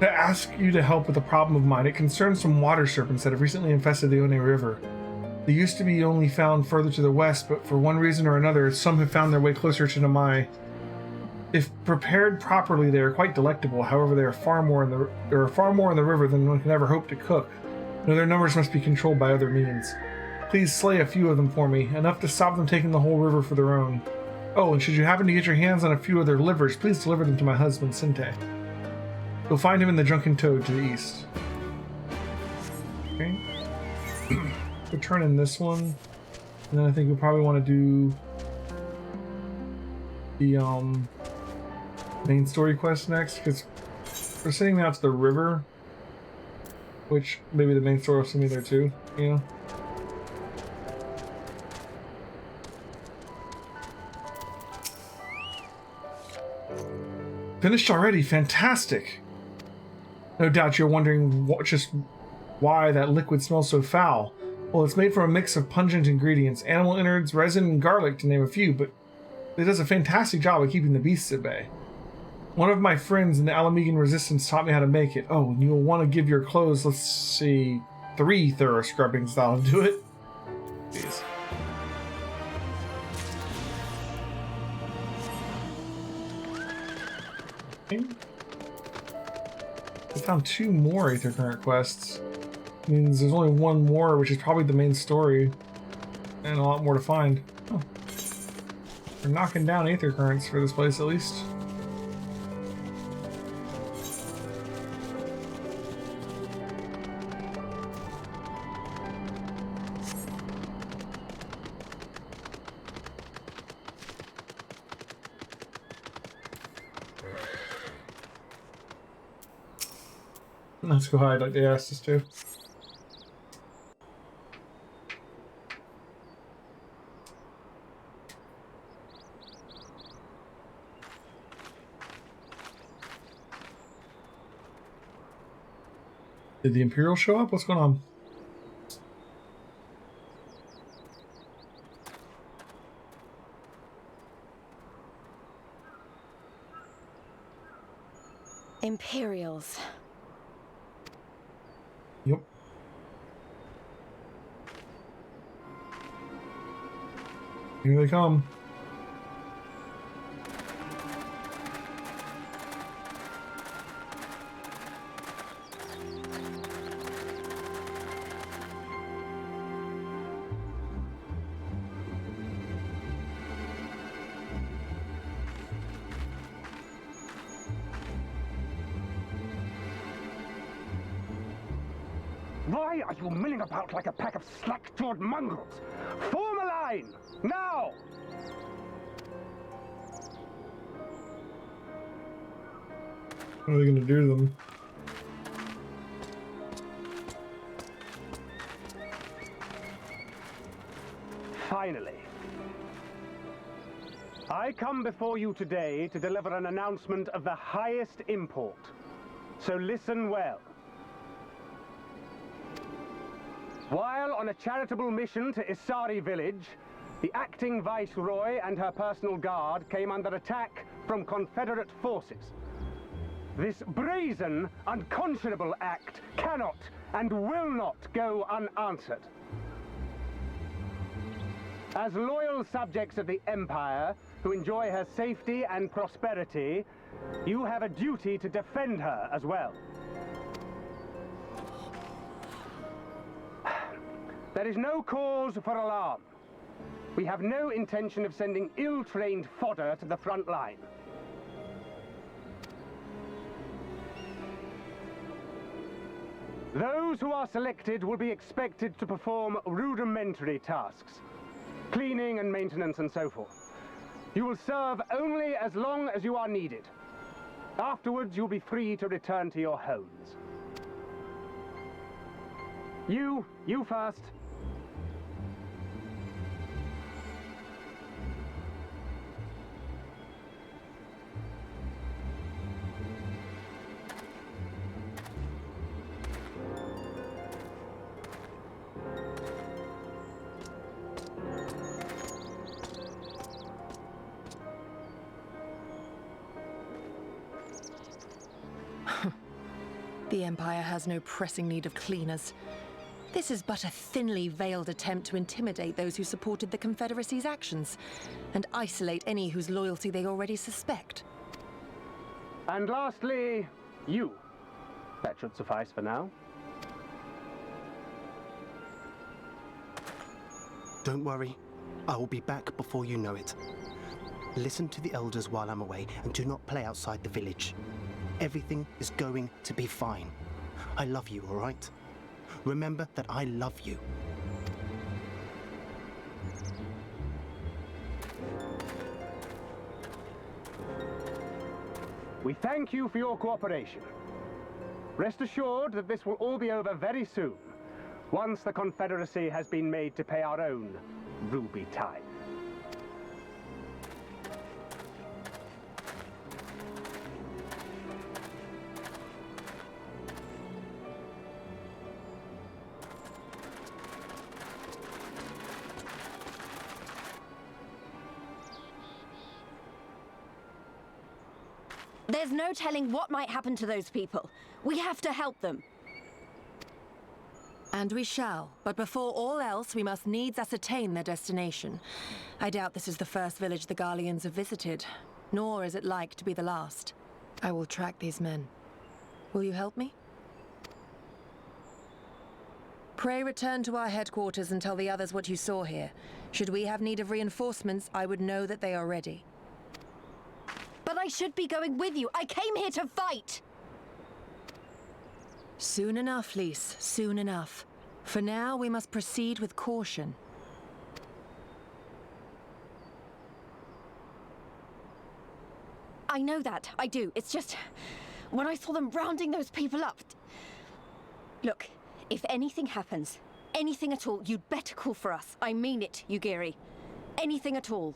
S1: To ask you to help with a problem of mine. It concerns some water serpents that have recently infested the One River. They used to be only found further to the west, but for one reason or another, some have found their way closer to Namai. If prepared properly, they are quite delectable. However, there are far more in the river than one can ever hope to cook. No, their numbers must be controlled by other means. Please slay a few of them for me, enough to stop them taking the whole river for their own. Oh, and should you happen to get your hands on a few of their livers, please deliver them to my husband, Sinte. You'll find him in the Drunken Toad to the east. Okay. We'll turn in this one. And then I think we'll probably want to do the main story quest next, because we're sending out to the river, which maybe the main story will send me there too, you know? Finished already, fantastic! No doubt you're wondering why that liquid smells so foul. Well, it's made from a mix of pungent ingredients, animal innards, resin, and garlic, to name a few, but it does a fantastic job of keeping the beasts at bay. One of my friends in the Alamegan Resistance taught me how to make it. Oh, and you'll want to give your clothes, let's see, 3 thorough scrubbings that'll do it. Jeez. Okay. I found 2 more Aether Current quests. Means there's only 1 more, which is probably the main story, and a lot more to find. Oh. They're knocking down Aether Currents for this place, at least. Let's go hide like they asked us to. Did the Imperial show up? What's going on?
S4: Imperials.
S1: Yep. Here they come.
S7: Why are you milling about like a pack of slack-jawed mongrels? Form a line! Now!
S1: What are they going to do to them?
S7: Finally. I come before you today to deliver an announcement of the highest import. So listen well. While on a charitable mission to Isari village, the acting viceroy and her personal guard came under attack from Confederate forces. This brazen, unconscionable act cannot and will not go unanswered. As loyal subjects of the Empire, who enjoy her safety and prosperity, you have a duty to defend her as well. There is no cause for alarm. We have no intention of sending ill-trained fodder to the front line. Those who are selected will be expected to perform rudimentary tasks, cleaning and maintenance and so forth. You will serve only as long as you are needed. Afterwards, you'll be free to return to your homes. You first.
S6: The Empire has no pressing need of cleaners. This is but a thinly veiled attempt to intimidate those who supported the Confederacy's actions, and isolate any whose loyalty they already suspect.
S7: And lastly, you. That should suffice for now.
S5: Don't worry. I will be back before you know it. Listen to the elders while I'm away, and do not play outside the village. Everything is going to be fine. I love you, all right? Remember that I love you.
S7: We thank you for your cooperation. Rest assured that this will all be over very soon, once the Confederacy has been made to pay our own ruby tithe.
S4: There's no telling what might happen to those people. We have to help them.
S6: And we shall, but before all else, we must needs ascertain their destination. I doubt this is the first village the Garleans have visited, nor is it like to be the last. I will track these men. Will you help me? Pray return to our headquarters and tell the others what you saw here. Should we have need of reinforcements, I would know that they are ready.
S4: But I should be going with you. I came here to fight!
S6: Soon enough, Lys, soon enough. For now, we must proceed with caution.
S4: I know that, I do. It's just, when I saw them rounding those people up... Look, if anything happens, anything at all, you'd better call for us. I mean it, Yugiri. Anything at all.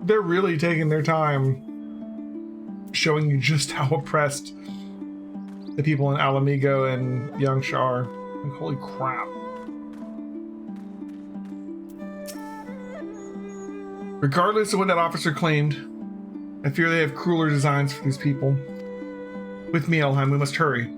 S1: They're really taking their time showing you just how oppressed the people in Alamigo and Yangsha are. Like, holy crap. Regardless of what that officer claimed, I fear they have crueler designs for these people. With me, Elheim, we must hurry.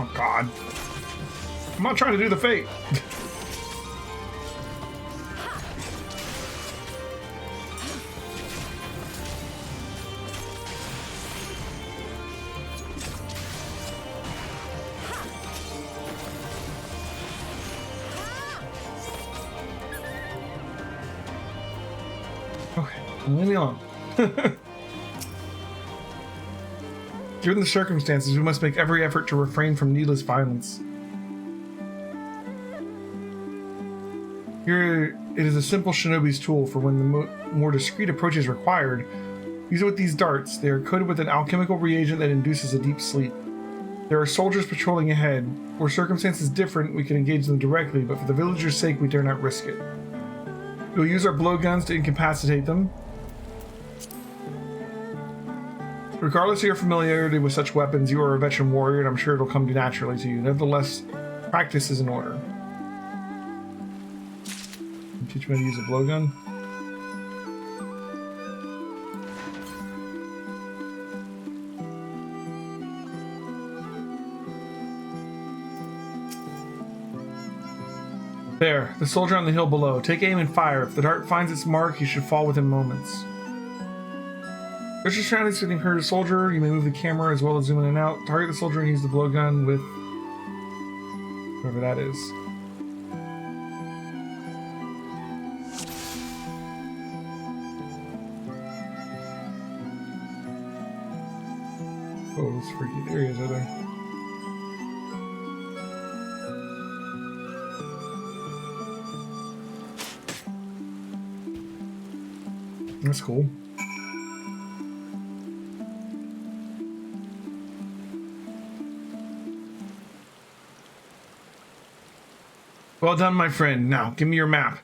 S1: Oh, God. I'm not trying to do the fate. Okay, leave me alone. Given the circumstances, we must make every effort to refrain from needless violence. Here, it is a simple shinobi's tool for when the more discreet approach is required. Use it with these darts. They are coated with an alchemical reagent that induces a deep sleep. There are soldiers patrolling ahead. Were circumstances different, we can engage them directly, but for the villagers' sake, we dare not risk it. We'll use our blowguns to incapacitate them. Regardless of your familiarity with such weapons, you are a veteran warrior, and I'm sure it'll come naturally to you. Nevertheless, practice is in order. Teach me how to use a blowgun. There, the soldier on the hill below. Take aim and fire. If the dart finds its mark, you should fall within moments. There's your surroundings to encourage a soldier. You may move the camera as well as zoom in and out. Target the soldier and use the blowgun with whoever that is. Oh, those freaky areas are there. That's cool. Well done, my friend. Now, give me your map.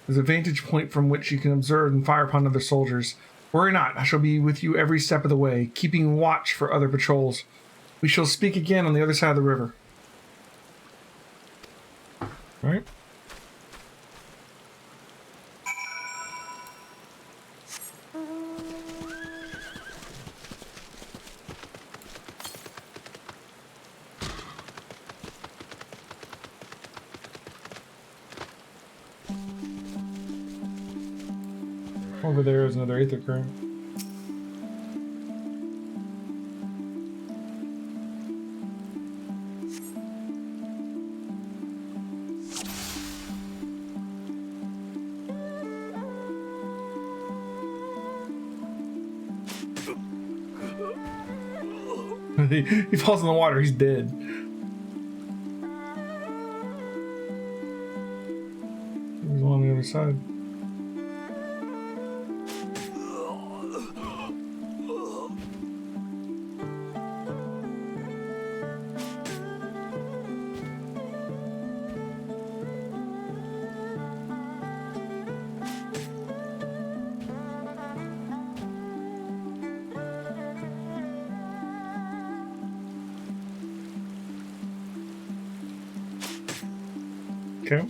S1: There's a vantage point from which you can observe and fire upon other soldiers. Worry not, I shall be with you every step of the way, keeping watch for other patrols. We shall speak again on the other side of the river. All right. Over there is another aether current. He falls in the water, he's dead. There's one on the other side. Okay.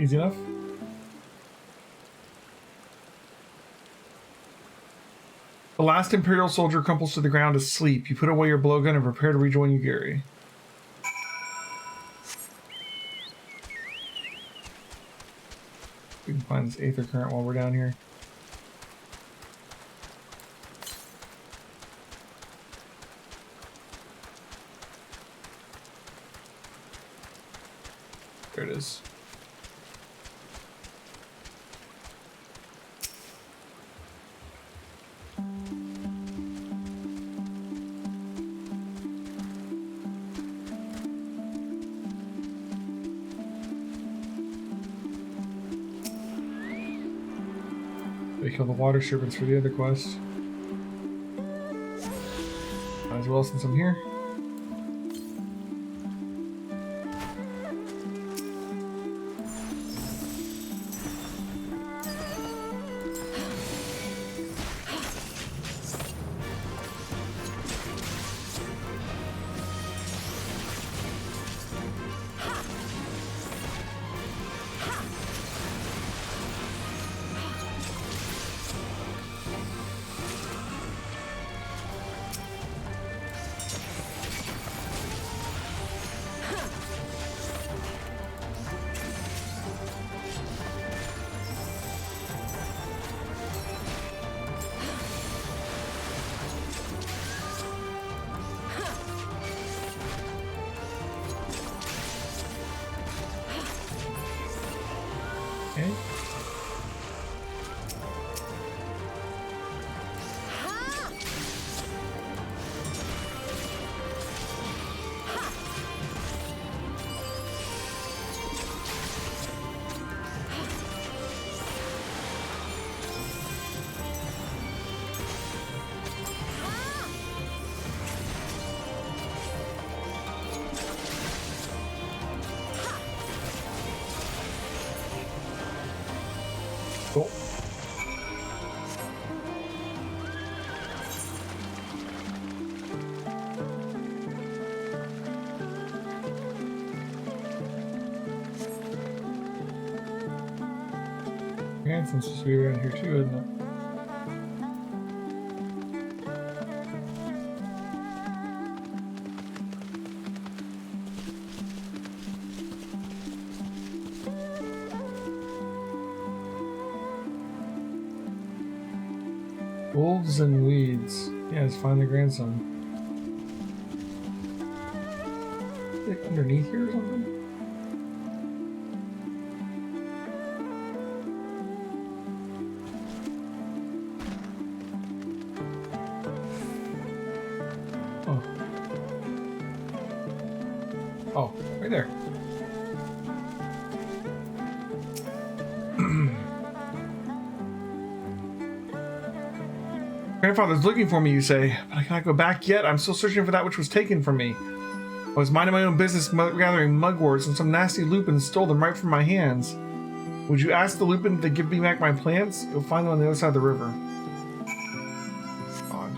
S1: Easy enough. The last Imperial soldier crumples to the ground asleep. You put away your blowgun and prepare to rejoin Yugiri. We can find this aether current while we're down here. There it is. They kill the water serpents for the other quest. Might as well since I'm here. Okay. Cool. Ransom's supposed to be around here too, isn't it? Wolves and weeds. Yeah, let's find the grandson. Like underneath here or something? Oh. Oh, right there. Grandfather's looking for me, you say, but I cannot go back yet. I'm still searching for that which was taken from me. I was minding my own business, gathering mugworts, and some nasty lupins stole them right from my hands. Would you ask the lupin to give me back my plants? You'll find them on the other side of the river. Odd.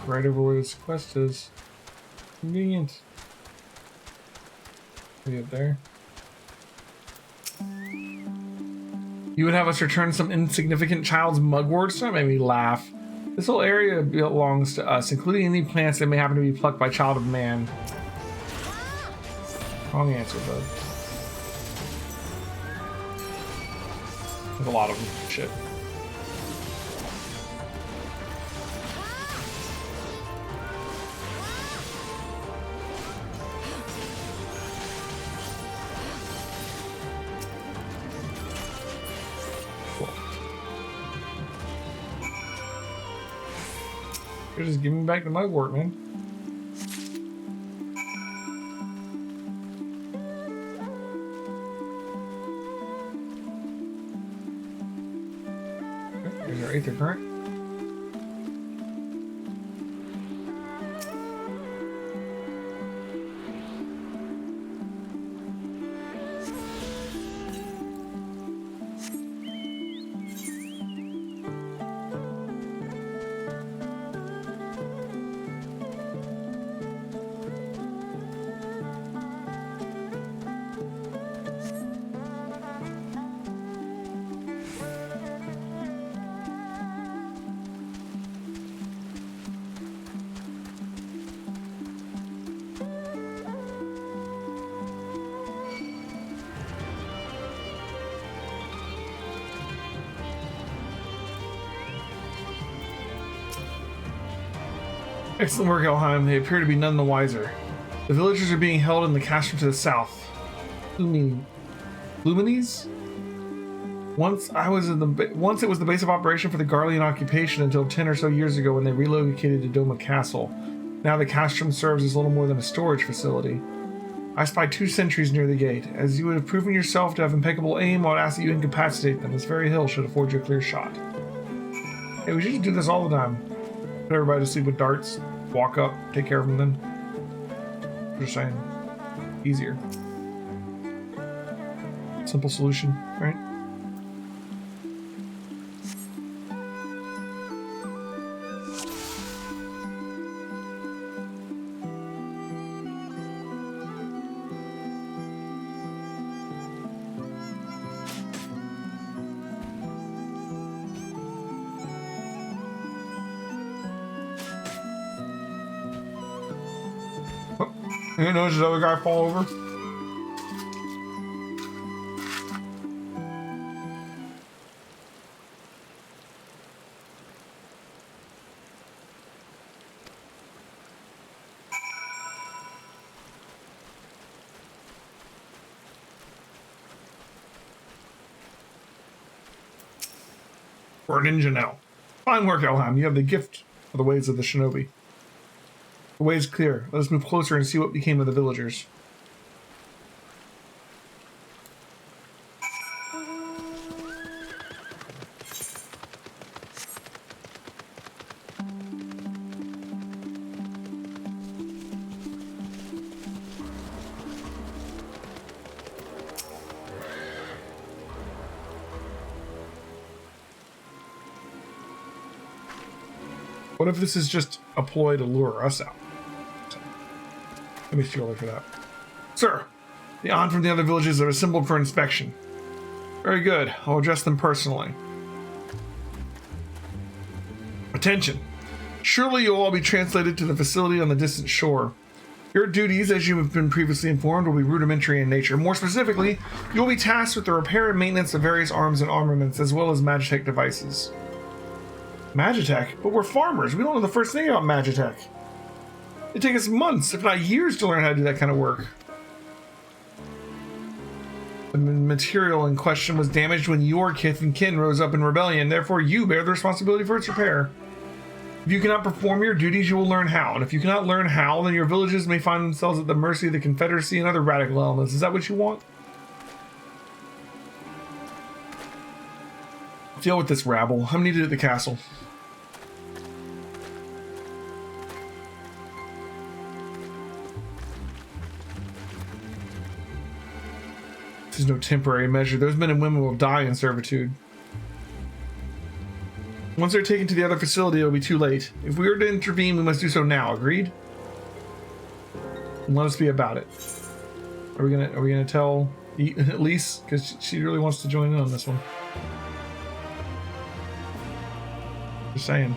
S1: Right over where this quest is. Convenient. Maybe up there. You would have us return some insignificant child's mugworts? That made me laugh. This whole area belongs to us, including any plants that may happen to be plucked by child of man. Wrong answer, bud. There's a lot of them. Shit. You're just giving me back the mugwort, man. Okay, here's our aether current. Excellent work, Helheim. They appear to be none the wiser. The villagers are being held in the castrum to the south. Lumines? Once it was the base of operation for the Garlean occupation until 10 or so years ago when they relocated to Doma Castle. Now the castrum serves as little more than a storage facility. I spy 2 sentries near the gate. As you would have proven yourself to have impeccable aim, I would ask that you incapacitate them. This very hill should afford you a clear shot. Hey, we should just do this all the time. Put everybody to sleep with darts. Walk up, take care of them then. Just saying. Easier. Simple solution, right? You know, does the other guy fall over? We're a ninja now. Fine work, Elham. You have the gift of the ways of the shinobi. The way is clear. Let us move closer and see what became of the villagers. What if this is just a ploy to lure us out? Let me steal for that. Sir, the on from the other villages are assembled for inspection. Very good. I'll address them personally. Attention. Surely you'll all be translated to the facility on the distant shore. Your duties, as you have been previously informed, will be rudimentary in nature. More specifically, you'll be tasked with the repair and maintenance of various arms and armaments, as well as Magitech devices. Magitech? But we're farmers. We don't know the first thing about Magitech. It'd take us months, if not years, to learn how to do that kind of work. The material in question was damaged when your kith and kin rose up in rebellion. Therefore, you bear the responsibility for its repair. If you cannot perform your duties, you will learn how. And if you cannot learn how, then your villages may find themselves at the mercy of the Confederacy and other radical elements. Is that what you want? Deal with this rabble. I'm needed at the castle. This is no temporary measure. Those men and women will die in servitude. Once they're taken to the other facility, it'll be too late. If we are to intervene, we must do so now. Agreed? And let us be about it. Are we gonna tell Elise? Because she really wants to join in on this one. Just saying.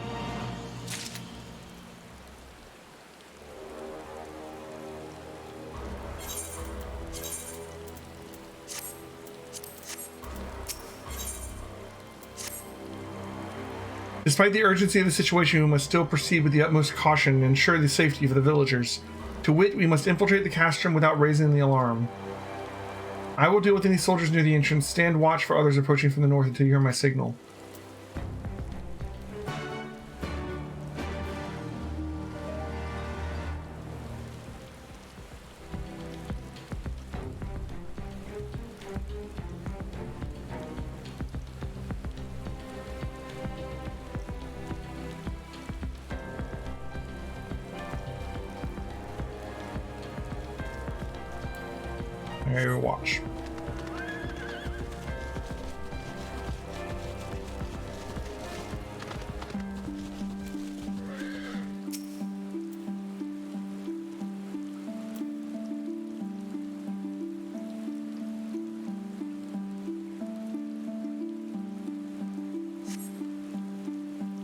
S1: Despite the urgency of the situation, we must still proceed with the utmost caution and ensure the safety of the villagers. To wit, we must infiltrate the castrum without raising the alarm. I will deal with any soldiers near the entrance. Stand watch for others approaching from the north until you hear my signal. Area watch.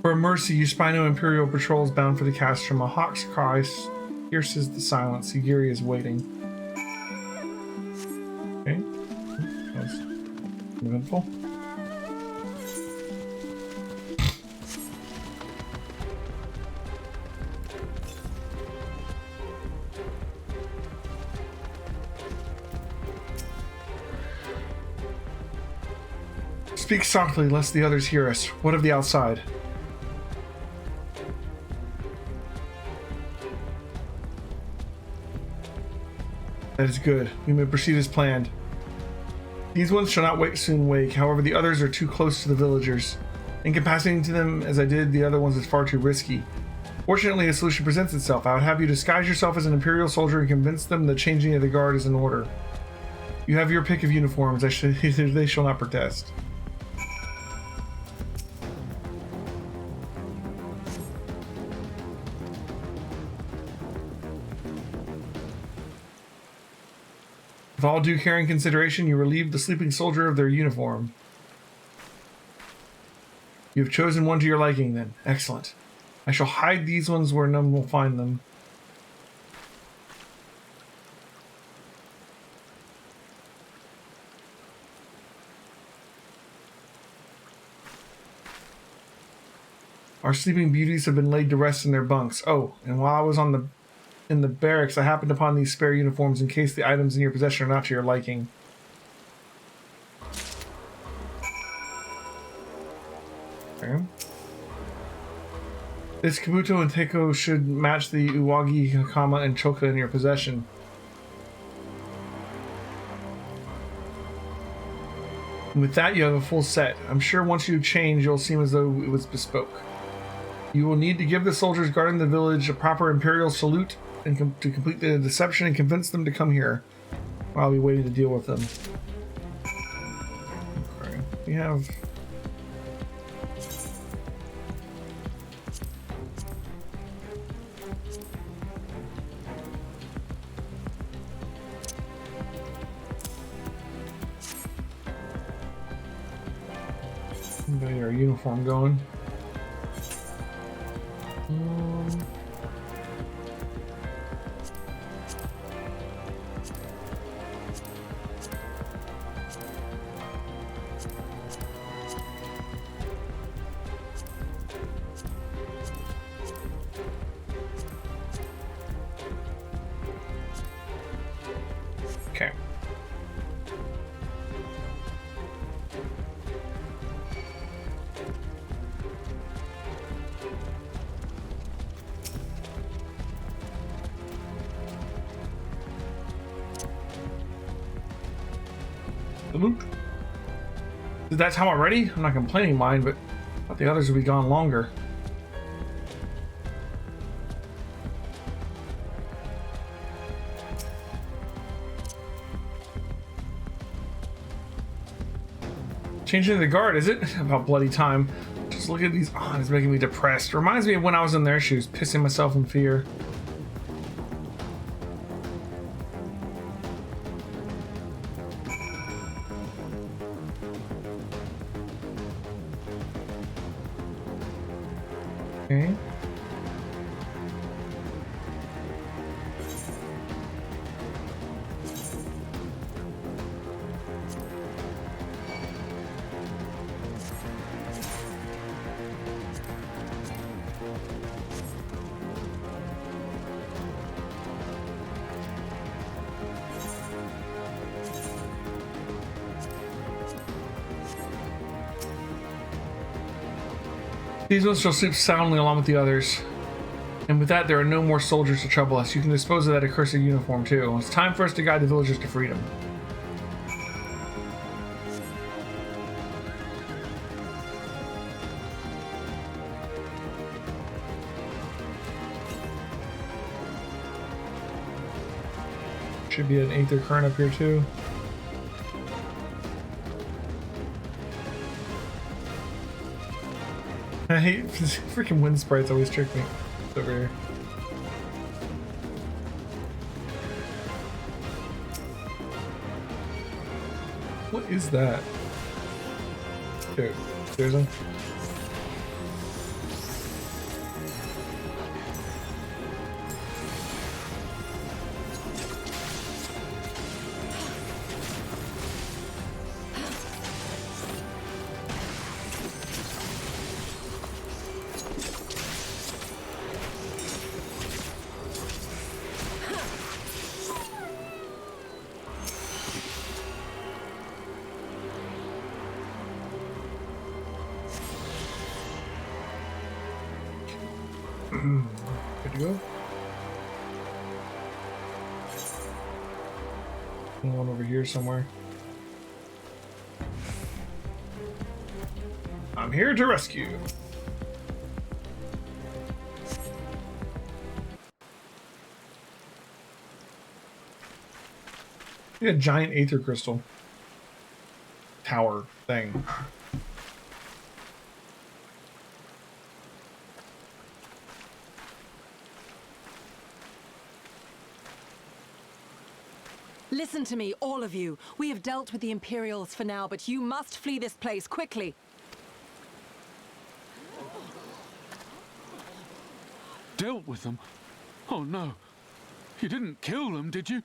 S1: For mercy, you spy no Imperial patrols bound for the castrum. A hawk's cry pierces the silence. Sigiri is waiting. Okay. That was eventful. Speak softly, lest the others hear us. What of the outside? That is good. We may proceed as planned. These ones shall not soon wake. However, the others are too close to the villagers. Incapacitating to them as I did the other ones is far too risky. Fortunately, a solution presents itself. I would have you disguise yourself as an Imperial soldier and convince them the changing of the guard is in order. You have your pick of uniforms. They shall not protest. With all due care and consideration, you relieve the sleeping soldier of their uniform. You have chosen one to your liking, then. Excellent. I shall hide these ones where none will find them. Our sleeping beauties have been laid to rest in their bunks. Oh, and while I was in the barracks, I happened upon these spare uniforms in case the items in your possession are not to your liking. Okay. This Kabuto and Teiko should match the Uwagi, Hakama, and Choka in your possession. And with that, you have a full set. I'm sure once you change, you'll seem as though it was bespoke. You will need to give the soldiers guarding the village a proper Imperial salute and to complete the deception and convince them to come here while we wait to deal with them. Okay. We have... Got our uniform going. Okay. Is that time already? I'm not complaining, mine, but I thought the others would be gone longer. Changing the guard, is it? About bloody time. Just look at these. Oh, it's making me depressed. Reminds me of when I was in their shoes, pissing myself in fear. Okay. These ones shall sleep soundly along with the others. And with that, there are no more soldiers to trouble us. You can dispose of that accursed uniform, too. It's time for us to guide the villagers to freedom. Should be an Aether Current up here, too. I hate freaking wind sprites always trick me. It's over here. What is that? Here, there's one. Good to go. One over here somewhere. I'm here to rescue. A giant aether crystal tower thing.
S6: Listen to me, all of you. We have dealt with the Imperials for now, but you must flee this place quickly.
S8: Dealt with them? Oh no. You didn't kill them, did you?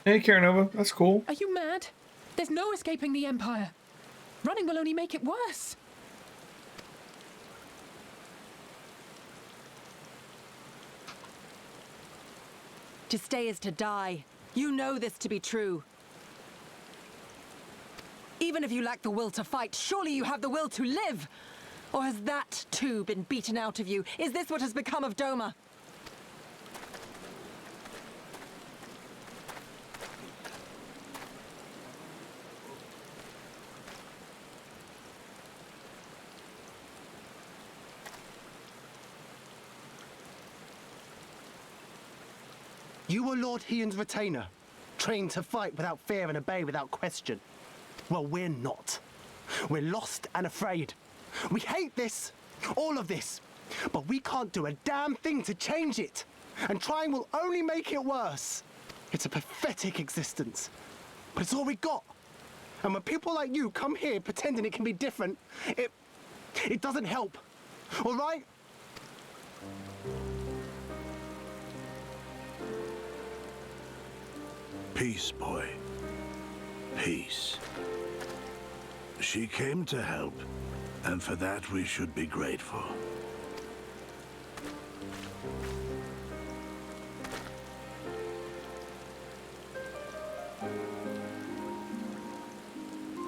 S1: Hey, Karanova, that's cool.
S2: Are you mad? There's no escaping the Empire. Running will only make it worse.
S6: To stay is to die. You know this to be true. Even if you lack the will to fight, surely you have the will to live! Or has that, too, been beaten out of you? Is this what has become of Doma?
S5: You were Lord Hien's retainer, trained to fight without fear and obey without question. Well, we're not. We're lost and afraid. We hate this, all of this, but we can't do a damn thing to change it. And trying will only make it worse. It's a pathetic existence, but it's all we got. And when people like you come here pretending it can be different, it doesn't help, all right?
S3: Peace, boy. Peace. She came to help, and for that we should be grateful.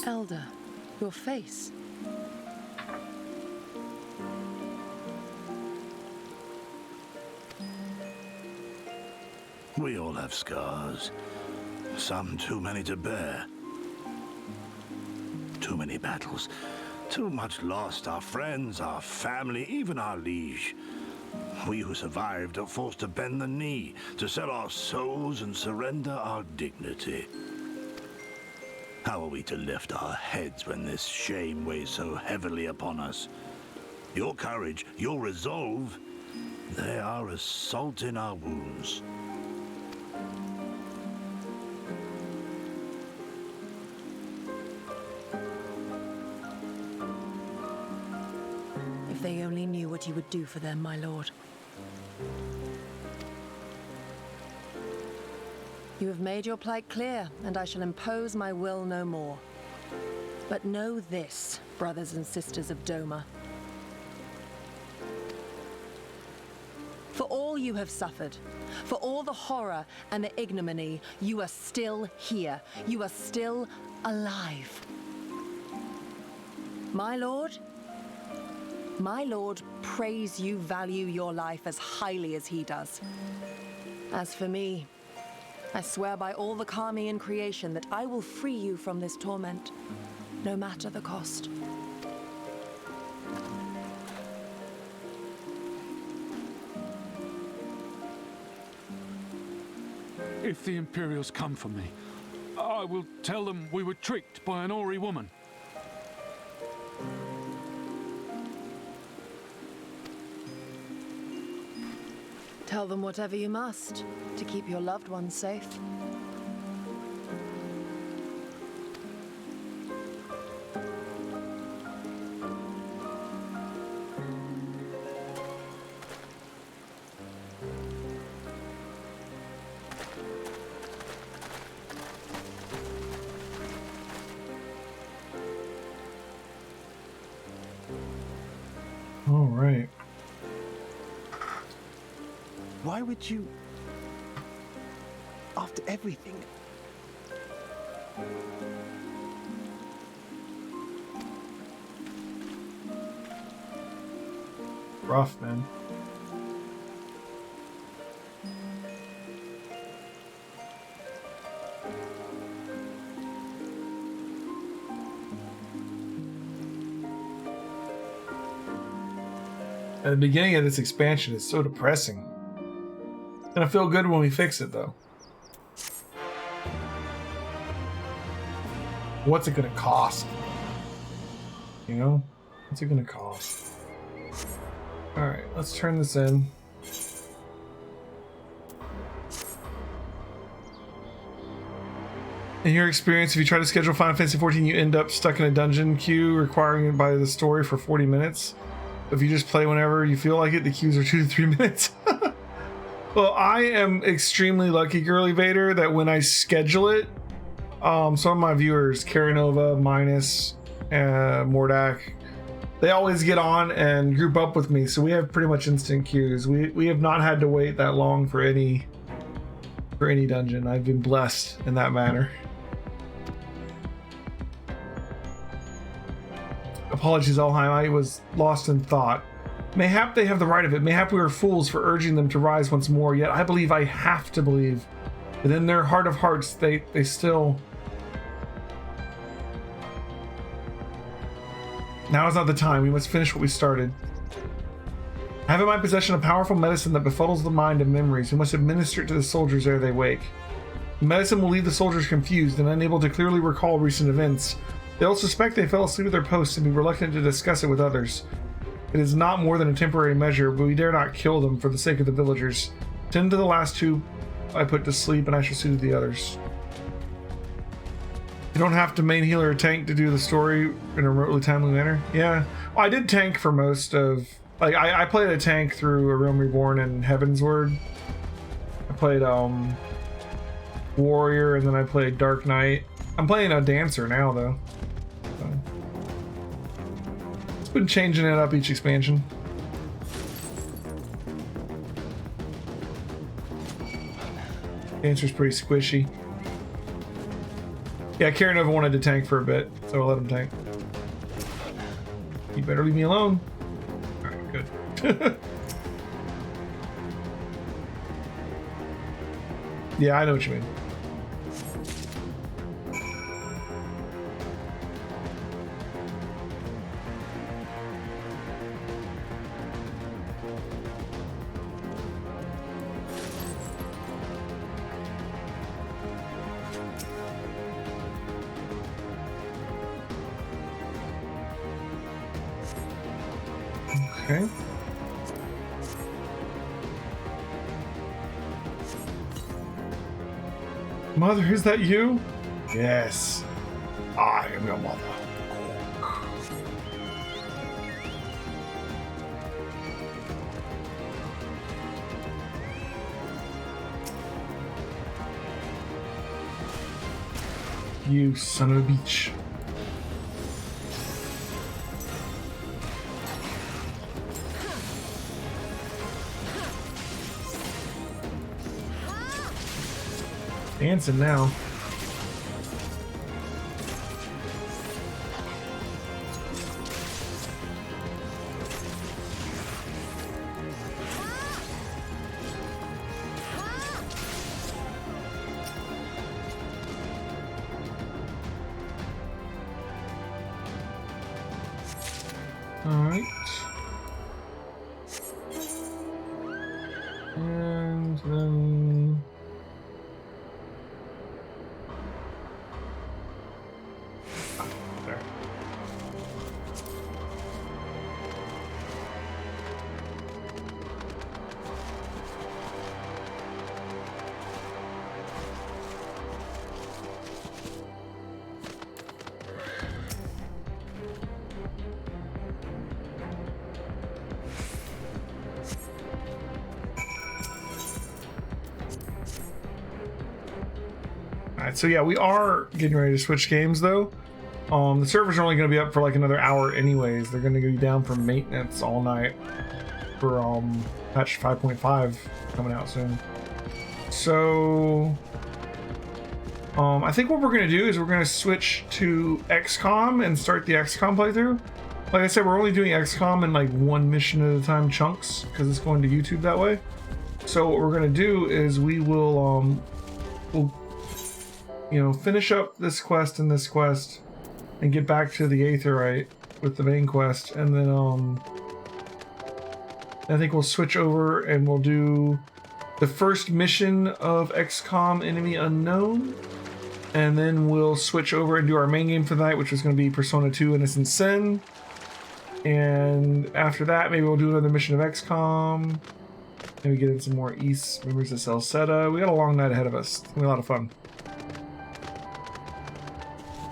S6: Elder, your face.
S3: We all have scars. Some too many to bear. Too many battles. Too much lost. Our friends, our family, even our liege. We who survived are forced to bend the knee, to sell our souls and surrender our dignity. How are we to lift our heads when this shame weighs so heavily upon us? Your courage, your resolve, they are as salt in our wounds.
S6: If they only knew what you would do for them, my lord. You have made your plight clear, and I shall impose my will no more. But know this, brothers and sisters of Doma. For all you have suffered, for all the horror and the ignominy, you are still here. You are still alive. My lord prays you value your life as highly as he does. As for me, I swear by all the Kami in creation that I will free you from this torment, no matter the cost.
S8: If the Imperials come for me, I will tell them we were tricked by an Ori woman.
S6: Tell them whatever you must to keep your loved ones safe.
S1: All right.
S5: Why would you... After everything...
S1: Rough, man. At the beginning of this expansion is so depressing. Gonna feel good when we fix it, though. What's it gonna cost? You know? What's it gonna cost? Alright, let's turn this in. In your experience, if you try to schedule Final Fantasy XIV, you end up stuck in a dungeon queue requiring it by the story for 40 minutes. If you just play whenever you feel like it, the queues are 2 to 3 minutes. Well, I am extremely lucky, Girly Vader, that when I schedule it, some of my viewers, Karinova, Minus, Mordak, they always get on and group up with me, so we have pretty much instant queues. We have not had to wait that long for any dungeon. I've been blessed in that manner. Apologies, Alheim, I was lost in thought. Mayhap they have the right of it. Mayhap we are fools for urging them to rise once more, yet I believe, I have to believe, within their heart of hearts, they still... Now is not the time. We must finish what we started. I have in my possession a powerful medicine that befuddles the mind and memories. We must administer it to the soldiers ere they wake. The medicine will leave the soldiers confused and unable to clearly recall recent events. They'll suspect they fell asleep at their posts and be reluctant to discuss it with others. It is not more than a temporary measure, but we dare not kill them for the sake of the villagers. Tend to the last 2 I put to sleep, and I shall soothe the others. You don't have to main healer or tank to do the story in a remotely timely manner. Yeah, well, I did tank for most of... Like, I played a tank through A Realm Reborn and Heavensward. I played Warrior, and then I played Dark Knight. I'm playing a Dancer now, though. So. It's been changing it up each expansion. Dancer's pretty squishy. Yeah, Karinova wanted to tank for a bit, so I'll let him tank. You better leave me alone. Alright, good. Yeah, I know what you mean. Okay. Mother, is that you? Yes. I am your mother. You son of a bitch. Dancing now. All right. And then there. Alright, so yeah, we are getting ready to switch games though. The servers are only going to be up for like another hour anyways. They're going to be down for maintenance all night for patch 5.5 coming out soon. So I think what we're going to do is we're going to switch to XCOM and start the XCOM playthrough. Like I said, we're only doing XCOM in like one mission at a time chunks because it's going to YouTube that way. So what we're going to do is we will we'll, you know, finish up this quest and this quest and get back to the Aetherite with the main quest, and then I think we'll switch over and we'll do the first mission of XCOM Enemy Unknown, and then we'll switch over and do our main game for the night, which is going to be Persona 2 Innocent Sin. And after that, maybe we'll do another mission of XCOM. Maybe get in some more East Members of Celceta. We got a long night ahead of us. It's gonna be a lot of fun.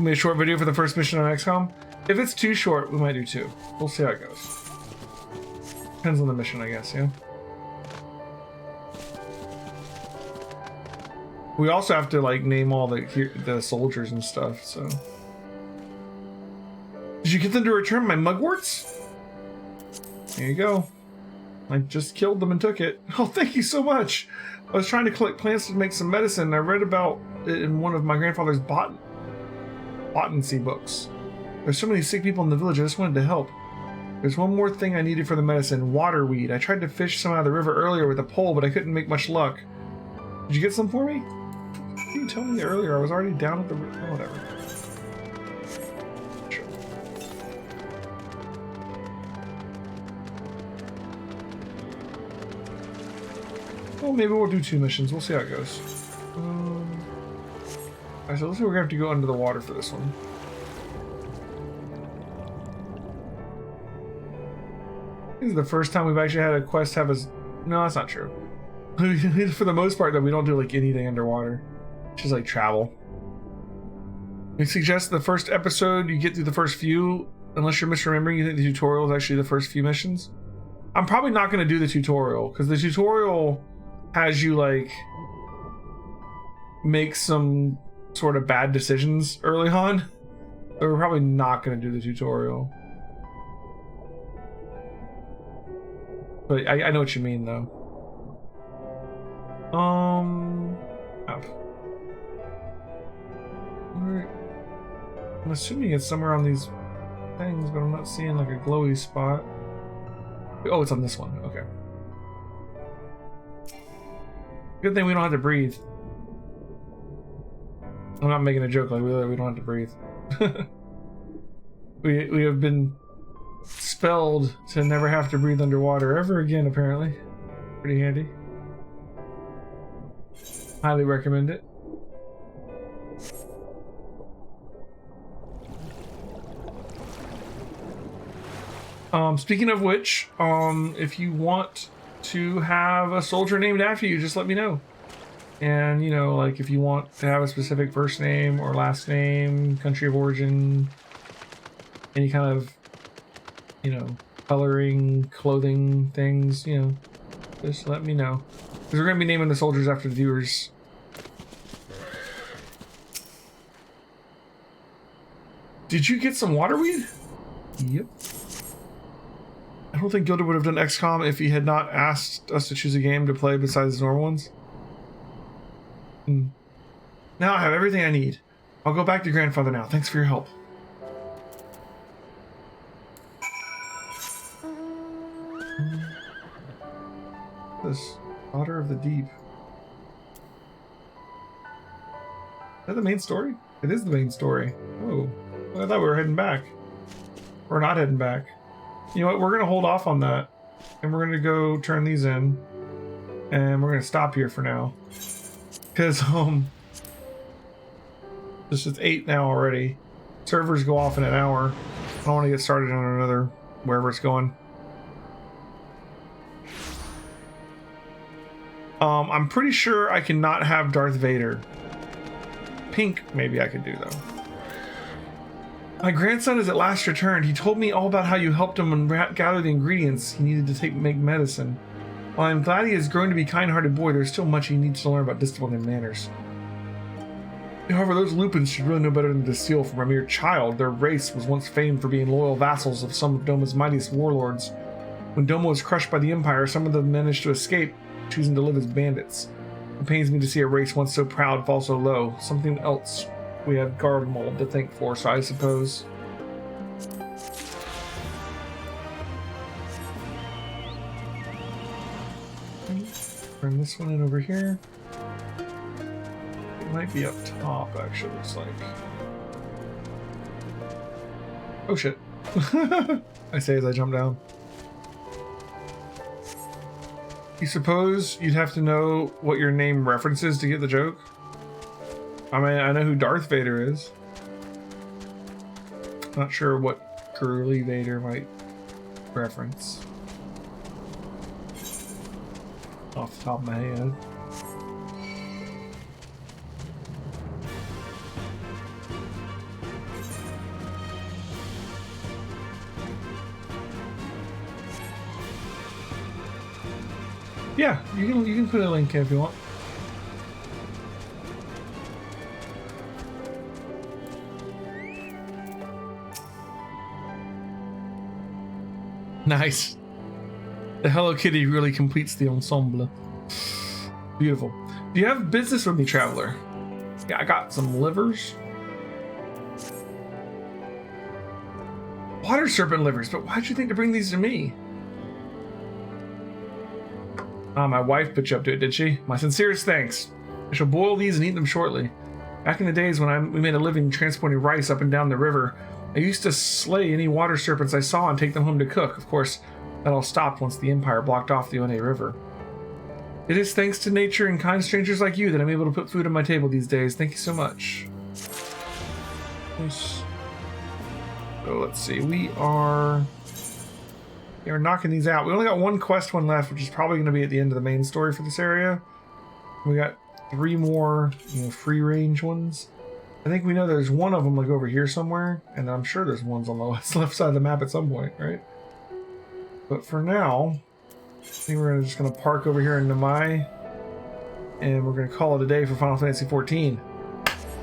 S1: We made a short video for the first mission on XCOM. If it's too short, we might do 2. We'll see how it goes. Depends on the mission, I guess, yeah. We also have to like name all the soldiers and stuff, so. Did you get them to return my mugworts? There you go. I just killed them and took it. Oh, thank you so much. I was trying to collect plants to make some medicine. I read about it in one of my grandfather's botancy books. There's so many sick people in the village, I just wanted to help. There's one more thing I needed for the medicine, waterweed. I tried to fish some out of the river earlier with a pole, but I couldn't make much luck. Did you get some for me? You told me earlier, I was already down at the river. Oh, whatever. Sure. Well, maybe we'll do 2 missions. We'll see how it goes. Alright, so let's see, we're gonna have to go under the water for this one. This is the first time we've actually had a quest have us. No, that's not true. For the most part, though, we don't do like anything underwater. Just like travel. We suggest the first episode you get through the first few, unless you're misremembering. You think the tutorial is actually the first few missions? I'm probably not going to do the tutorial because the tutorial has you like make some sort of bad decisions early on. So we're probably not going to do the tutorial. But I know what you mean, though. Map. Alright. I'm assuming it's somewhere on these things, but I'm not seeing like a glowy spot. Oh, it's on this one. Okay. Good thing we don't have to breathe. I'm not making a joke, like we don't have to breathe. we have been spelled to never have to breathe underwater ever again, apparently. Pretty handy. Highly recommend it. Speaking of which, if you want to have a soldier named after you, just let me know. And, you know, like if you want to have a specific first name or last name, country of origin, any kind of, you know, coloring, clothing things, you know, just let me know. Because we're going to be naming the soldiers after the viewers. Did you get some waterweed? Yep. I don't think Gilded would have done XCOM if he had not asked us to choose a game to play besides the normal ones. Now I have everything I need. I'll go back to grandfather now. Thanks for your help. This Daughter of the Deep. Is that the main story? It is the main story. Oh, well, I thought we were heading back. We're not heading back. You know what? We're gonna hold off on that, and we're gonna go turn these in, and we're gonna stop here for now. Because it's 8 now already. Servers go off in an hour. I don't want to get started on another wherever it's going. I'm pretty sure I cannot have Darth Vader. Pink, maybe I could do though. My grandson has at last returned. He told me all about how you helped him gather the ingredients he needed to make medicine. While I'm glad he has grown to be a kind-hearted boy, there's still much he needs to learn about discipline and manners. However, those Lupins should really know better than to steal from a mere child. Their race was once famed for being loyal vassals of some of Doma's mightiest warlords. When Doma was crushed by the Empire, some of them managed to escape, choosing to live as bandits. It pains me to see a race once so proud fall so low. Something else we have Garmold to thank for, so I suppose. Turn this one in over here. It might be up top, actually, looks like. Oh shit. I say as I jump down. You suppose you'd have to know what your name references to get the joke? I mean, I know who Darth Vader is. Not sure what Girly Vader might reference. Off the top of my head. Yeah, you can put a link in if you want. Nice. The Hello Kitty really completes the ensemble. Beautiful. Do you have business with me, traveler? Yeah, I got some livers. Water serpent livers, but why'd you think to bring these to me? Ah, my wife put you up to it, did she? My sincerest thanks. I shall boil these and eat them shortly. Back in the days when we made a living transporting rice up and down the river, I used to slay any water serpents I saw and take them home to cook. Of course, that all stopped once the Empire blocked off the One River. It is thanks to nature and kind strangers like you that I'm able to put food on my table these days. Thank you so much. Nice. So let's see, we are knocking these out. We only got one quest one left, which is probably going to be at the end of the main story for this area. We got 3 more, free range ones. I think we know there's one of them like over here somewhere, and I'm sure there's ones on the left side of the map at some point, right? But for now, I think we're just going to park over here in Namai, and we're going to call it a day for Final Fantasy XIV.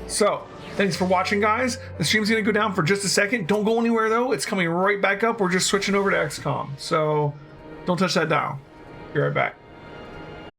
S1: So, thanks for watching, guys. The stream's going to go down for just a second. Don't go anywhere, though. It's coming right back up. We're just switching over to XCOM. So, don't touch that dial. Be right back.